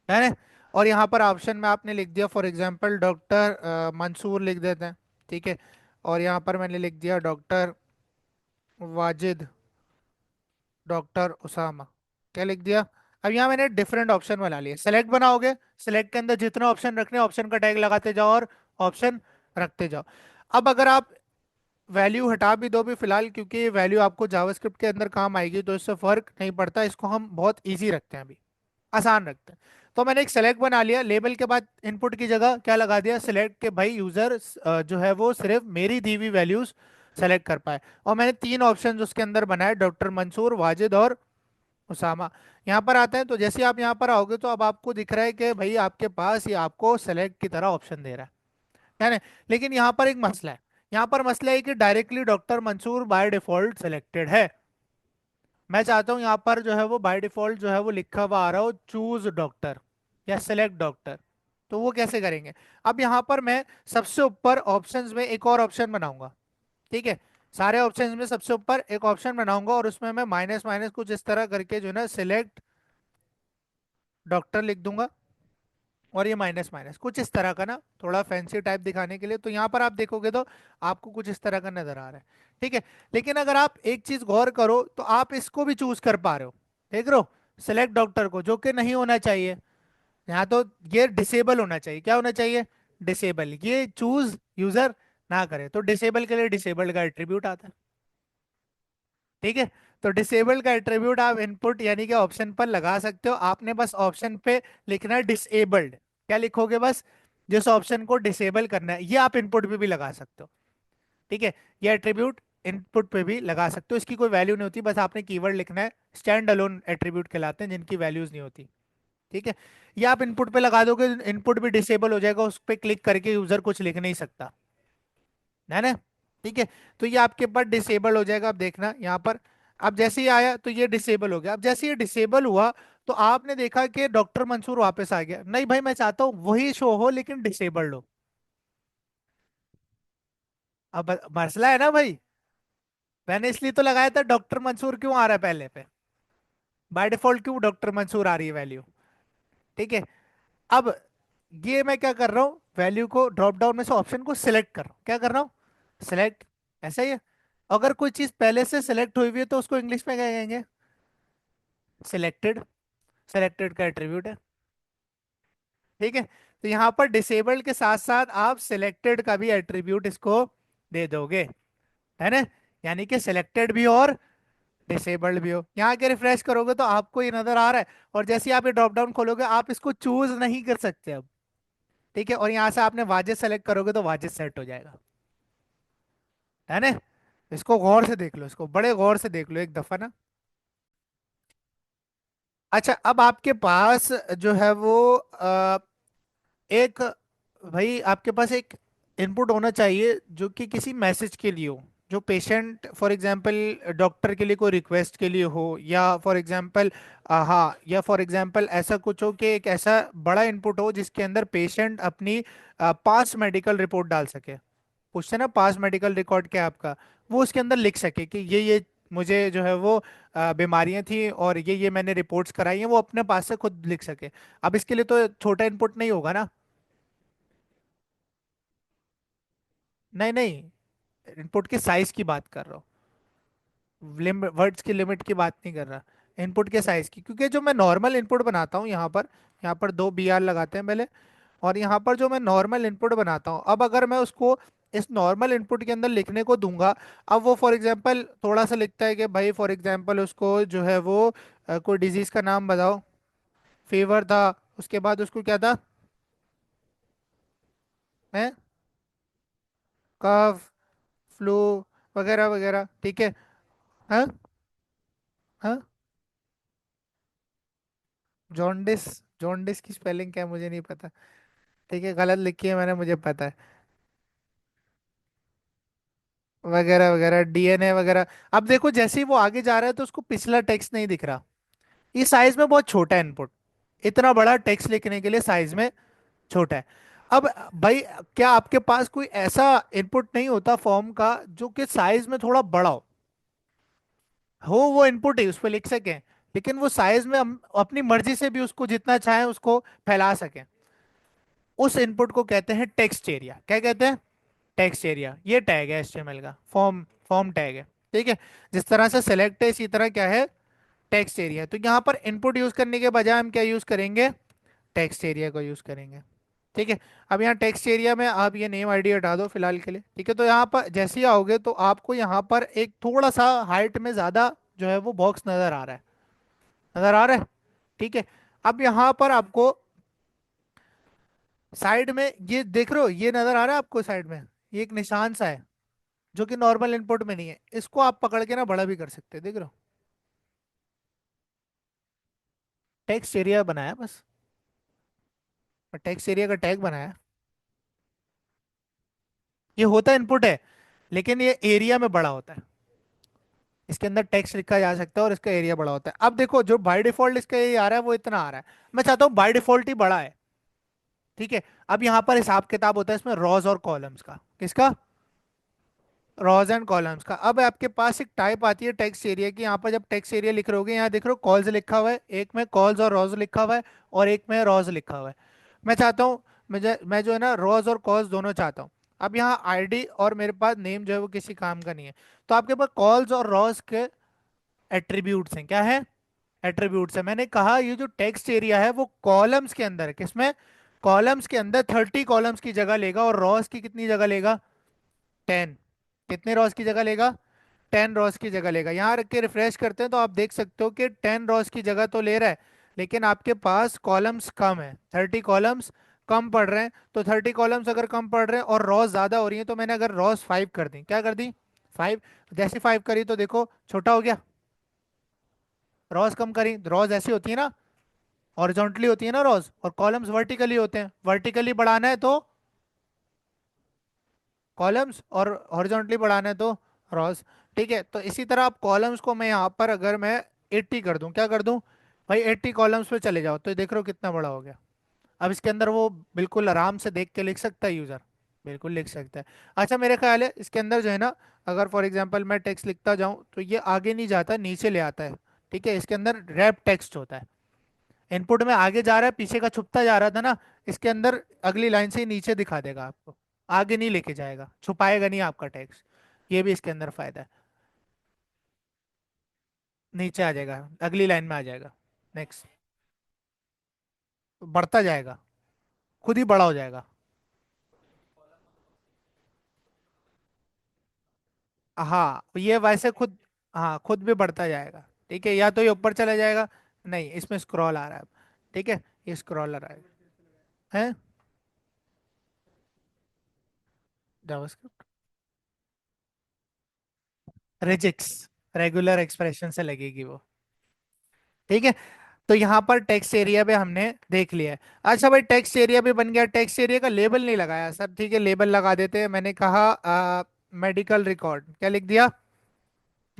है ना? और यहाँ पर ऑप्शन में आपने लिख दिया फॉर एग्जांपल डॉक्टर मंसूर लिख देते हैं। ठीक है। और यहाँ पर मैंने लिख दिया डॉक्टर वाजिद। डॉक्टर उसामा, क्या लिख दिया। अब यहाँ मैंने डिफरेंट ऑप्शन बना लिए, सेलेक्ट बनाओगे, सेलेक्ट के अंदर जितने ऑप्शन रखने ऑप्शन का टैग लगाते जाओ और ऑप्शन रखते जाओ। अब अगर आप वैल्यू हटा भी दो भी फिलहाल, क्योंकि ये वैल्यू आपको जावास्क्रिप्ट के अंदर काम आएगी तो इससे फर्क नहीं पड़ता, इसको हम बहुत इजी रखते हैं अभी, आसान रखते हैं। तो मैंने एक सेलेक्ट बना लिया, लेबल के बाद इनपुट की जगह क्या लगा दिया, सिलेक्ट, के भाई यूजर जो है वो सिर्फ मेरी दी हुई वैल्यूज सेलेक्ट कर पाए। और मैंने तीन ऑप्शन उसके अंदर बनाए, डॉक्टर मंसूर, वाजिद और उसामा। यहाँ पर आते हैं तो जैसे आप यहाँ पर आओगे तो अब आपको दिख रहा है कि भाई आपके पास ये आपको सेलेक्ट की तरह ऑप्शन दे रहा है ना। लेकिन यहाँ पर एक मसला है, यहाँ पर मसला है कि directly doctor Mansoor by default selected है। मैं चाहता हूँ यहाँ पर जो है वो बाय डिफॉल्ट जो है वो लिखा हुआ आ रहा हो चूज डॉक्टर या सेलेक्ट डॉक्टर। तो वो कैसे करेंगे। अब यहाँ पर मैं सबसे ऊपर ऑप्शंस में एक और ऑप्शन बनाऊंगा, ठीक है। सारे ऑप्शंस में सबसे ऊपर एक ऑप्शन बनाऊंगा और उसमें मैं माइनस माइनस कुछ इस तरह करके जो है ना सिलेक्ट डॉक्टर लिख दूंगा। और ये माइनस माइनस कुछ इस तरह का ना, थोड़ा फैंसी टाइप दिखाने के लिए, तो यहाँ पर आप देखोगे तो आपको कुछ इस तरह का नजर आ रहा है, ठीक है। लेकिन अगर आप एक चीज गौर करो तो आप इसको भी चूज कर पा रहे हो, देख रहे हो, सेलेक्ट डॉक्टर को, जो कि नहीं होना चाहिए। यहाँ तो ये डिसेबल होना चाहिए, क्या होना चाहिए, डिसेबल, ये चूज यूजर ना करे, तो डिसेबल के लिए डिसेबल्ड का एट्रीब्यूट आता है, ठीक है। तो डिसेबल्ड का एट्रीब्यूट आप इनपुट यानी कि ऑप्शन पर लगा सकते हो, आपने बस ऑप्शन पे लिखना है डिसेबल्ड, क्या लिखोगे बस, जिस ऑप्शन को डिसेबल करना है, ये आप इनपुट पे भी लगा सकते हो, ठीक है। ये एट्रीब्यूट इनपुट पे भी लगा सकते हो, इसकी कोई वैल्यू नहीं होती, बस आपने कीवर्ड लिखना है, स्टैंड अलोन एट्रीब्यूट कहलाते हैं जिनकी वैल्यूज नहीं होती, ठीक है। ये आप इनपुट पे लगा दोगे, इनपुट भी डिसेबल हो जाएगा, उस पर क्लिक करके यूजर कुछ लिख नहीं सकता, है ना, ठीक है। तो ये आपके पास डिसेबल हो जाएगा, अब देखना यहाँ पर, अब जैसे ही आया तो ये डिसेबल हो गया। अब जैसे ये डिसेबल हुआ तो आपने देखा कि डॉक्टर मंसूर वापस आ गया, नहीं भाई मैं चाहता हूँ वही शो हो लेकिन डिसेबल्ड हो। अब मसला है ना भाई, मैंने इसलिए तो लगाया था डॉक्टर मंसूर क्यों आ रहा है पहले पे, बाय डिफॉल्ट क्यों डॉक्टर मंसूर आ रही है वैल्यू, ठीक है। अब ये मैं क्या कर रहा हूँ, वैल्यू को ड्रॉप डाउन में से ऑप्शन को सिलेक्ट कर रहा हूँ, क्या कर रहा हूँ, सिलेक्ट, ऐसा ही है। अगर कोई चीज पहले से सिलेक्ट हुई हुई है तो उसको इंग्लिश में क्या कहेंगे, सिलेक्टेड, सेलेक्टेड का एट्रीब्यूट है, ठीक है। तो यहाँ पर डिसेबल्ड के साथ साथ आप सिलेक्टेड का भी एट्रीब्यूट इसको दे दोगे, है ना। यानी कि सिलेक्टेड भी और डिसेबल्ड भी हो। यहाँ के रिफ्रेश करोगे तो आपको ये नजर आ रहा है, और जैसे ही आप ये ड्रॉप डाउन खोलोगे आप इसको चूज नहीं कर सकते अब, ठीक है। और यहाँ से आपने वाजिद सेलेक्ट करोगे तो वाजिद सेट हो जाएगा, है ना। इसको गौर से देख लो, इसको बड़े गौर से देख लो एक दफा ना। अच्छा, अब आपके पास जो है वो एक, भाई आपके पास एक इनपुट होना चाहिए जो कि किसी मैसेज के लिए हो, जो पेशेंट फॉर एग्जांपल डॉक्टर के लिए कोई रिक्वेस्ट के लिए हो, या फॉर एग्जांपल हाँ, या फॉर एग्जांपल ऐसा कुछ हो कि एक ऐसा बड़ा इनपुट हो जिसके अंदर पेशेंट अपनी पास्ट मेडिकल रिपोर्ट डाल सके, पूछते हैं ना पास्ट मेडिकल रिकॉर्ड क्या है आपका, वो उसके अंदर लिख सके कि ये मुझे जो है वो बीमारियां थी और ये मैंने रिपोर्ट्स कराई हैं, वो अपने पास से खुद लिख सके। अब इसके लिए तो छोटा इनपुट नहीं होगा ना, नहीं नहीं, इनपुट के साइज की बात कर रहा हूँ, लिमिट वर्ड्स की लिमिट की बात नहीं कर रहा, इनपुट के साइज की, क्योंकि जो मैं नॉर्मल इनपुट बनाता हूँ यहाँ पर दो बी आर लगाते हैं पहले, और यहाँ पर जो मैं नॉर्मल इनपुट बनाता हूँ, अब अगर मैं उसको इस नॉर्मल इनपुट के अंदर लिखने को दूंगा, अब वो फॉर एग्जांपल थोड़ा सा लिखता है कि भाई फॉर एग्जांपल उसको जो है वो कोई डिजीज का नाम बताओ, फीवर था, उसके बाद उसको क्या था, है, कफ, फ्लू वगैरह वगैरह, ठीक है। हाँ, हाँ, जॉन्डिस, जॉन्डिस की स्पेलिंग क्या है मुझे नहीं पता, ठीक है, गलत लिखी है मैंने, मुझे पता है, वगैरह वगैरह, डीएनए वगैरह। अब देखो जैसे ही वो आगे जा रहा है तो उसको पिछला टेक्स्ट नहीं दिख रहा, ये साइज में बहुत छोटा है इनपुट, इतना बड़ा टेक्स्ट लिखने के लिए साइज में छोटा है। अब भाई क्या आपके पास कोई ऐसा इनपुट नहीं होता फॉर्म का जो कि साइज में थोड़ा बड़ा हो वो इनपुट ही उस पर लिख सकें, लेकिन वो साइज में हम अपनी मर्जी से भी उसको जितना चाहें उसको फैला सकें, उस इनपुट को कहते हैं टेक्स्ट एरिया, क्या कहते हैं, टेक्स्ट एरिया। ये टैग है एचटीएमएल का, फॉर्म फॉर्म टैग है, ठीक है। जिस तरह से सेलेक्ट है इसी तरह क्या है, टेक्स्ट एरिया। तो यहाँ पर इनपुट यूज करने के बजाय हम क्या यूज करेंगे, टेक्स्ट एरिया को यूज करेंगे। ठीक है। अब यहाँ टेक्स्ट एरिया में आप ये नेम आईडी हटा दो फिलहाल के लिए। ठीक है, तो यहाँ पर जैसे ही आओगे तो आपको यहाँ पर एक थोड़ा सा हाइट में ज्यादा जो है वो बॉक्स नजर आ रहा है, नजर आ रहा है। ठीक है। अब यहाँ पर आपको साइड में ये देख रहे हो, ये नजर आ रहा है आपको साइड में, ये एक निशान सा है जो कि नॉर्मल इनपुट में नहीं है। इसको आप पकड़ के ना बड़ा भी कर सकते हैं, देख रहे हो, टेक्स्ट एरिया बनाया बस, टेक्स्ट एरिया का टैग बनाया। ये होता इनपुट है, लेकिन ये एरिया में बड़ा होता है। इसके अंदर टेक्स्ट लिखा जा सकता है और इसका एरिया बड़ा होता है। अब देखो जो बाय डिफॉल्ट इसका ये आ रहा है वो इतना आ रहा है, मैं चाहता हूँ बाय डिफॉल्ट ही बड़ा है। ठीक है। अब यहाँ पर हिसाब किताब होता है इसमें रॉज और कॉलम्स का। किसका? रॉज एंड कॉलम्स का। अब आपके पास एक टाइप आती है टेक्स्ट एरिया की। यहाँ पर जब टेक्स्ट एरिया लिख रहे होगे, यहाँ देख रहे हो कॉल्स लिखा हुआ है, एक में कॉल्स और रॉज लिखा हुआ है और एक में रॉज लिखा हुआ है। मैं चाहता हूँ, मैं जो है ना रॉज और कॉल्स दोनों चाहता हूँ। अब यहाँ आईडी और मेरे पास नेम जो है वो किसी काम का नहीं है। तो आपके पास कॉल्स और रॉज के एट्रीब्यूट्स हैं। क्या है? एट्रीब्यूट्स है। मैंने कहा ये जो टेक्स्ट एरिया है वो कॉलम्स के अंदर है। किसमें? कॉलम्स के अंदर 30 कॉलम्स की जगह लेगा और रॉस की कितनी जगह लेगा? 10। कितने रॉस की जगह लेगा? 10 रॉस की जगह लेगा। यहाँ रख के रिफ्रेश करते हैं तो आप देख सकते हो कि 10 रॉस की जगह तो ले रहा है, लेकिन आपके पास कॉलम्स कम है, 30 कॉलम्स कम पड़ रहे हैं। तो 30 कॉलम्स अगर कम पड़ रहे हैं और रॉस ज्यादा हो रही है, तो मैंने अगर रॉस 5 कर दी, क्या कर दी? 5। जैसे 5 करी तो देखो छोटा हो गया। रॉस कम करी, रॉस ऐसी होती है ना, हॉरिजॉन्टली होती है ना रॉज, और कॉलम्स वर्टिकली होते हैं। वर्टिकली बढ़ाना है तो कॉलम्स, और हॉरिजॉन्टली बढ़ाना है तो रॉज। ठीक है, तो इसी तरह आप कॉलम्स को मैं यहाँ पर अगर मैं 80 कर दूं, क्या कर दूं भाई, 80 कॉलम्स पे चले जाओ, तो ये देख रहे हो कितना बड़ा हो गया। अब इसके अंदर वो बिल्कुल आराम से देख के लिख सकता है यूजर, बिल्कुल लिख सकता है। अच्छा मेरे ख्याल है इसके अंदर जो है ना, अगर फॉर एग्जांपल मैं टेक्स्ट लिखता जाऊं तो ये आगे नहीं जाता, नीचे ले आता है। ठीक है, इसके अंदर रैप टेक्स्ट होता है। इनपुट में आगे जा रहा है, पीछे का छुपता जा रहा था ना, इसके अंदर अगली लाइन से ही नीचे दिखा देगा आपको, आगे नहीं लेके जाएगा, छुपाएगा नहीं आपका टेक्स्ट। ये भी इसके अंदर फायदा है। नीचे आ जाएगा, अगली लाइन में आ जाएगा। नेक्स्ट। बढ़ता जाएगा, खुद ही बड़ा हो जाएगा। हाँ ये वैसे खुद, हाँ खुद भी बढ़ता जाएगा। ठीक है, या तो ये ऊपर चला जाएगा, नहीं इसमें स्क्रॉल आ रहा है अब। ठीक है, ये स्क्रॉल आ रहा है जावास्क्रिप्ट रिजिक्स, रेगुलर एक्सप्रेशन से लगेगी वो। ठीक है, तो यहाँ पर टेक्स्ट एरिया पे हमने देख लिया है। अच्छा भाई टेक्स्ट एरिया भी बन गया, टेक्स्ट एरिया का लेबल नहीं लगाया सर, ठीक है लेबल लगा देते हैं। मैंने कहा मेडिकल रिकॉर्ड, क्या लिख दिया?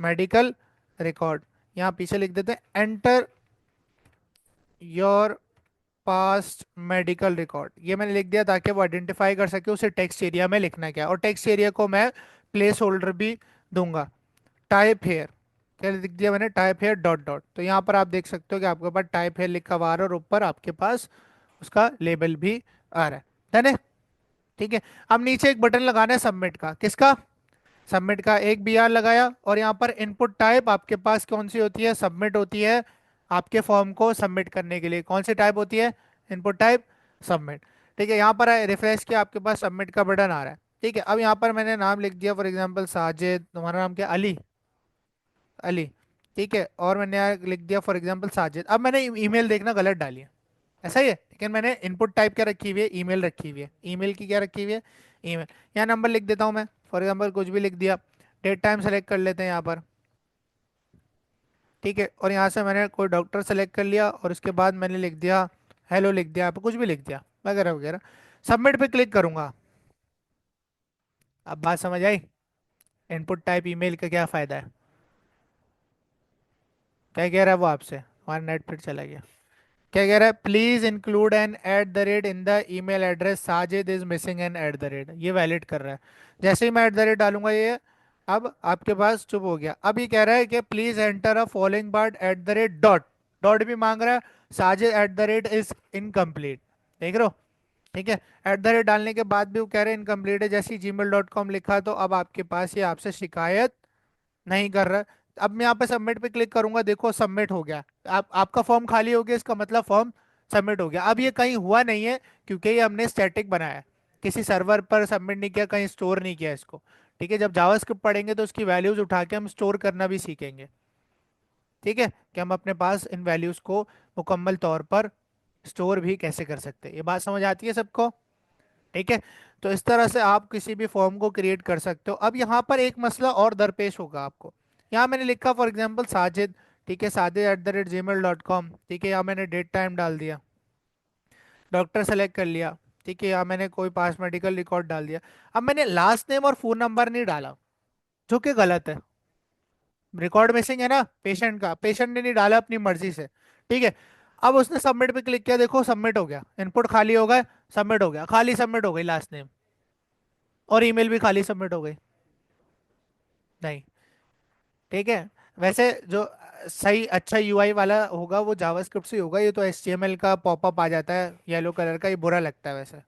Medical record. यहाँ पीछे लिख देते हैं enter your past medical record. ये मैंने लिख दिया ताकि वो आइडेंटिफाई कर सके उसे टेक्स्ट एरिया में लिखना क्या है। और टेक्स्ट एरिया को मैं प्लेस होल्डर भी दूंगा, टाइप हेयर। क्या लिख दिया मैंने? Type hair dot dot. तो यहाँ पर आप देख सकते हो कि आपके पास टाइप हेयर लिखा हुआ आ रहा है और ऊपर आपके पास उसका लेबल भी आ रहा है। डन है? ठीक है। अब नीचे एक बटन लगाना है सबमिट का। किसका? सबमिट का। एक बी आर लगाया, और यहाँ पर इनपुट टाइप आपके पास कौन सी होती है? सबमिट होती है। आपके फॉर्म को सबमिट करने के लिए कौन सी टाइप होती है? Input type submit. ठीक है, यहाँ पर रिफ्रेश किया, आपके पास सबमिट का बटन आ रहा है। ठीक है, अब यहाँ पर मैंने नाम लिख दिया फॉर एग्जांपल साजिद, तुम्हारा नाम क्या? अली, अली। ठीक है, और मैंने यहाँ लिख दिया फॉर एग्जांपल साजिद। अब मैंने ईमेल देखना गलत डाली है, ऐसा ही है, लेकिन मैंने इनपुट टाइप क्या रखी हुई है? ईमेल रखी हुई है। ईमेल की क्या रखी हुई है? ईमेल। यहाँ नंबर लिख देता हूँ मैं, फॉर एग्जांपल कुछ भी लिख दिया। डेट टाइम सेलेक्ट कर लेते हैं यहाँ पर। ठीक है, और यहाँ से मैंने कोई डॉक्टर सेलेक्ट कर लिया और उसके बाद मैंने लिख दिया हेलो, लिख दिया, यहाँ पर कुछ भी लिख दिया वगैरह वगैरह। सबमिट पे क्लिक करूंगा। अब बात समझ आई? इनपुट टाइप ईमेल का क्या फायदा है? क्या कह रहा है वो आपसे? हमारा नेट फिर चला गया। क्या कह रहा है? Please include an at the rate in the email address, Sajid is missing an at the rate. ये वैलिड कर रहा है। जैसे ही मैं एट द रेट डालूंगा ये अब आपके पास चुप हो गया। अब ये कह रहा है कि please enter a following part eight the rate dot, dot भी मांग रहा है। Sajid eight the rate is incomplete, देख रहे हो? ठीक है, एट द रेट डालने के बाद भी वो कह रहे हैं इनकम्प्लीट है। जैसे ही gmail.com लिखा तो अब आपके पास ये आपसे शिकायत नहीं कर रहा है। अब मैं यहाँ पे सबमिट पे क्लिक करूंगा, देखो सबमिट हो गया। आपका फॉर्म खाली हो गया, इसका मतलब फॉर्म सबमिट हो गया। अब ये कहीं हुआ नहीं है, क्योंकि ये हमने स्टैटिक बनाया है, किसी सर्वर पर सबमिट नहीं किया, कहीं स्टोर नहीं किया इसको। ठीक है, जब जावास्क्रिप्ट पढ़ेंगे तो उसकी वैल्यूज उठा के हम स्टोर करना भी सीखेंगे। ठीक है, कि हम अपने पास इन वैल्यूज को मुकम्मल तौर पर स्टोर भी कैसे कर सकते हैं। ये बात समझ आती है सबको? ठीक है, तो इस तरह से आप किसी भी फॉर्म को क्रिएट कर सकते हो। अब यहाँ पर एक मसला और दरपेश होगा आपको। यहाँ मैंने लिखा फॉर एग्जांपल साजिद, ठीक है, साजिद@gmail.com, ठीक है, यहाँ मैंने डेट टाइम डाल दिया, डॉक्टर सेलेक्ट कर लिया, ठीक है, यहाँ मैंने कोई पास मेडिकल रिकॉर्ड डाल दिया। अब मैंने लास्ट नेम और फोन नंबर नहीं डाला, जो कि गलत है। रिकॉर्ड मिसिंग है ना पेशेंट का, पेशेंट ने नहीं डाला अपनी मर्जी से। ठीक है, अब उसने सबमिट पे क्लिक किया, देखो सबमिट हो गया, इनपुट खाली हो गए, सबमिट हो गया, खाली सबमिट हो गई लास्ट नेम, और ईमेल भी खाली सबमिट हो गई। नहीं। ठीक है, वैसे जो सही अच्छा यूआई वाला होगा वो जावास्क्रिप्ट से ही होगा। ये तो एचटीएमएल का पॉपअप आ जाता है येलो कलर का, ये बुरा लगता है वैसे,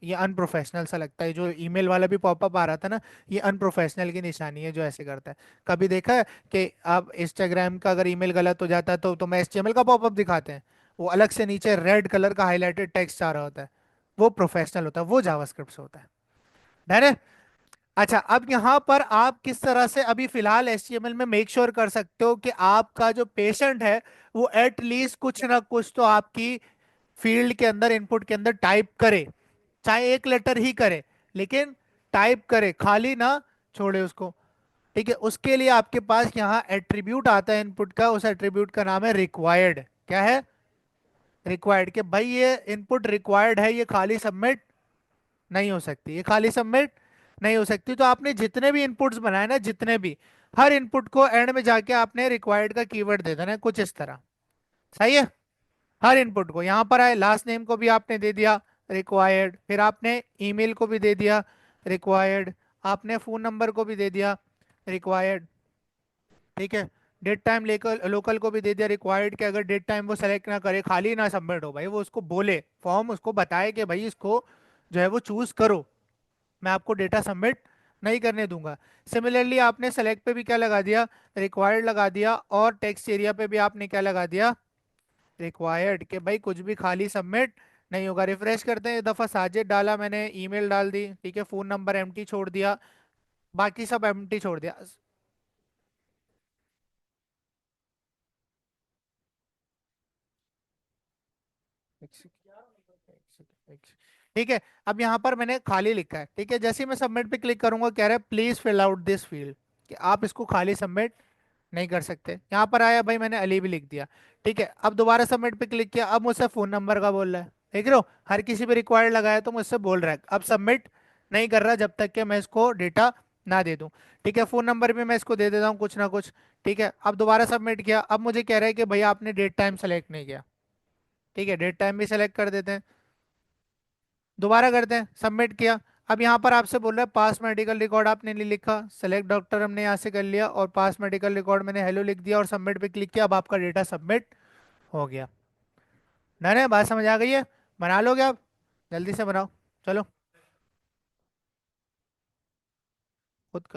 ये अनप्रोफेशनल सा लगता है। जो ईमेल वाला भी पॉपअप आ रहा था ना, ये अनप्रोफेशनल की निशानी है जो ऐसे करता है। कभी देखा है कि आप इंस्टाग्राम का अगर ईमेल गलत हो जाता है तो तुम्हें एचटीएमएल का पॉपअप दिखाते हैं, वो अलग से नीचे रेड कलर का हाईलाइटेड टेक्स्ट आ रहा होता है, वो प्रोफेशनल होता है, वो जावास्क्रिप्ट से होता है। डन है? अच्छा, अब यहाँ पर आप किस तरह से अभी फिलहाल एचटीएमएल में मेक श्योर कर सकते हो कि आपका जो पेशेंट है वो एट लीस्ट कुछ ना कुछ तो आपकी फील्ड के अंदर, इनपुट के अंदर टाइप करे, चाहे एक लेटर ही करे, लेकिन टाइप करे, खाली ना छोड़े उसको। ठीक है, उसके लिए आपके पास यहाँ एट्रीब्यूट आता है इनपुट का, उस एट्रीब्यूट का नाम है रिक्वायर्ड। क्या है? रिक्वायर्ड, कि भाई ये इनपुट रिक्वायर्ड है, ये खाली सबमिट नहीं हो सकती, ये खाली सबमिट नहीं हो सकती। तो आपने जितने भी इनपुट्स बनाए ना, जितने भी, हर इनपुट को एंड में जाके आपने रिक्वायर्ड का कीवर्ड दे देना है कुछ इस तरह। सही है? हर इनपुट को, यहाँ पर आए लास्ट नेम को भी आपने दे दिया रिक्वायर्ड, फिर आपने ईमेल को भी दे दिया रिक्वायर्ड, आपने फोन नंबर को भी दे दिया रिक्वायर्ड। ठीक है, डेट टाइम लेकर लोकल को भी दे दिया रिक्वायर्ड, कि अगर डेट टाइम वो सेलेक्ट ना करे, खाली ना सबमिट हो भाई, वो उसको बोले, फॉर्म उसको बताए कि भाई इसको जो है वो चूज करो, मैं आपको डेटा सबमिट नहीं करने दूंगा। सिमिलरली आपने सेलेक्ट पे भी क्या लगा दिया? रिक्वायर्ड लगा दिया, और टेक्स्ट एरिया पे भी आपने क्या लगा दिया? रिक्वायर्ड, कि भाई कुछ भी खाली सबमिट नहीं होगा। रिफ्रेश करते हैं, एक दफा साजिद डाला मैंने, ईमेल डाल दी, ठीक है, फोन नंबर एम्प्टी छोड़ दिया, बाकी सब एम्प्टी छोड़ दिया। एक सेकंड, एक सेकंड, एक सेकंड। ठीक है, अब यहाँ पर मैंने खाली लिखा है, ठीक है, जैसे ही मैं सबमिट पे क्लिक करूंगा कह रहा है please fill out this field, कि आप इसको खाली सबमिट नहीं कर सकते। यहाँ पर आया भाई, मैंने अली भी लिख दिया। ठीक है, अब दोबारा सबमिट पे क्लिक किया, अब मुझसे फोन नंबर का बोल रहा है, देख रहे हो, हर किसी पे रिक्वायर्ड लगाया तो मुझसे बोल रहा है अब सबमिट नहीं कर रहा जब तक कि मैं इसको डेटा ना दे दूं। ठीक है, फोन नंबर भी मैं इसको दे देता हूँ कुछ ना कुछ। ठीक है, अब दोबारा सबमिट किया, अब मुझे कह रहा है कि भैया आपने डेट टाइम सेलेक्ट नहीं किया। ठीक है, डेट टाइम भी सेलेक्ट कर देते हैं, दोबारा करते हैं, सबमिट किया। अब यहाँ पर आपसे बोल रहा है पास मेडिकल रिकॉर्ड आपने नहीं लिखा, सेलेक्ट डॉक्टर हमने यहाँ से कर लिया, और पास मेडिकल रिकॉर्ड मैंने हेलो लिख दिया, और सबमिट पे क्लिक किया, अब आपका डेटा सबमिट हो गया। डन है? बात समझ आ गई है? बना लोगे आप? जल्दी से बनाओ, चलो।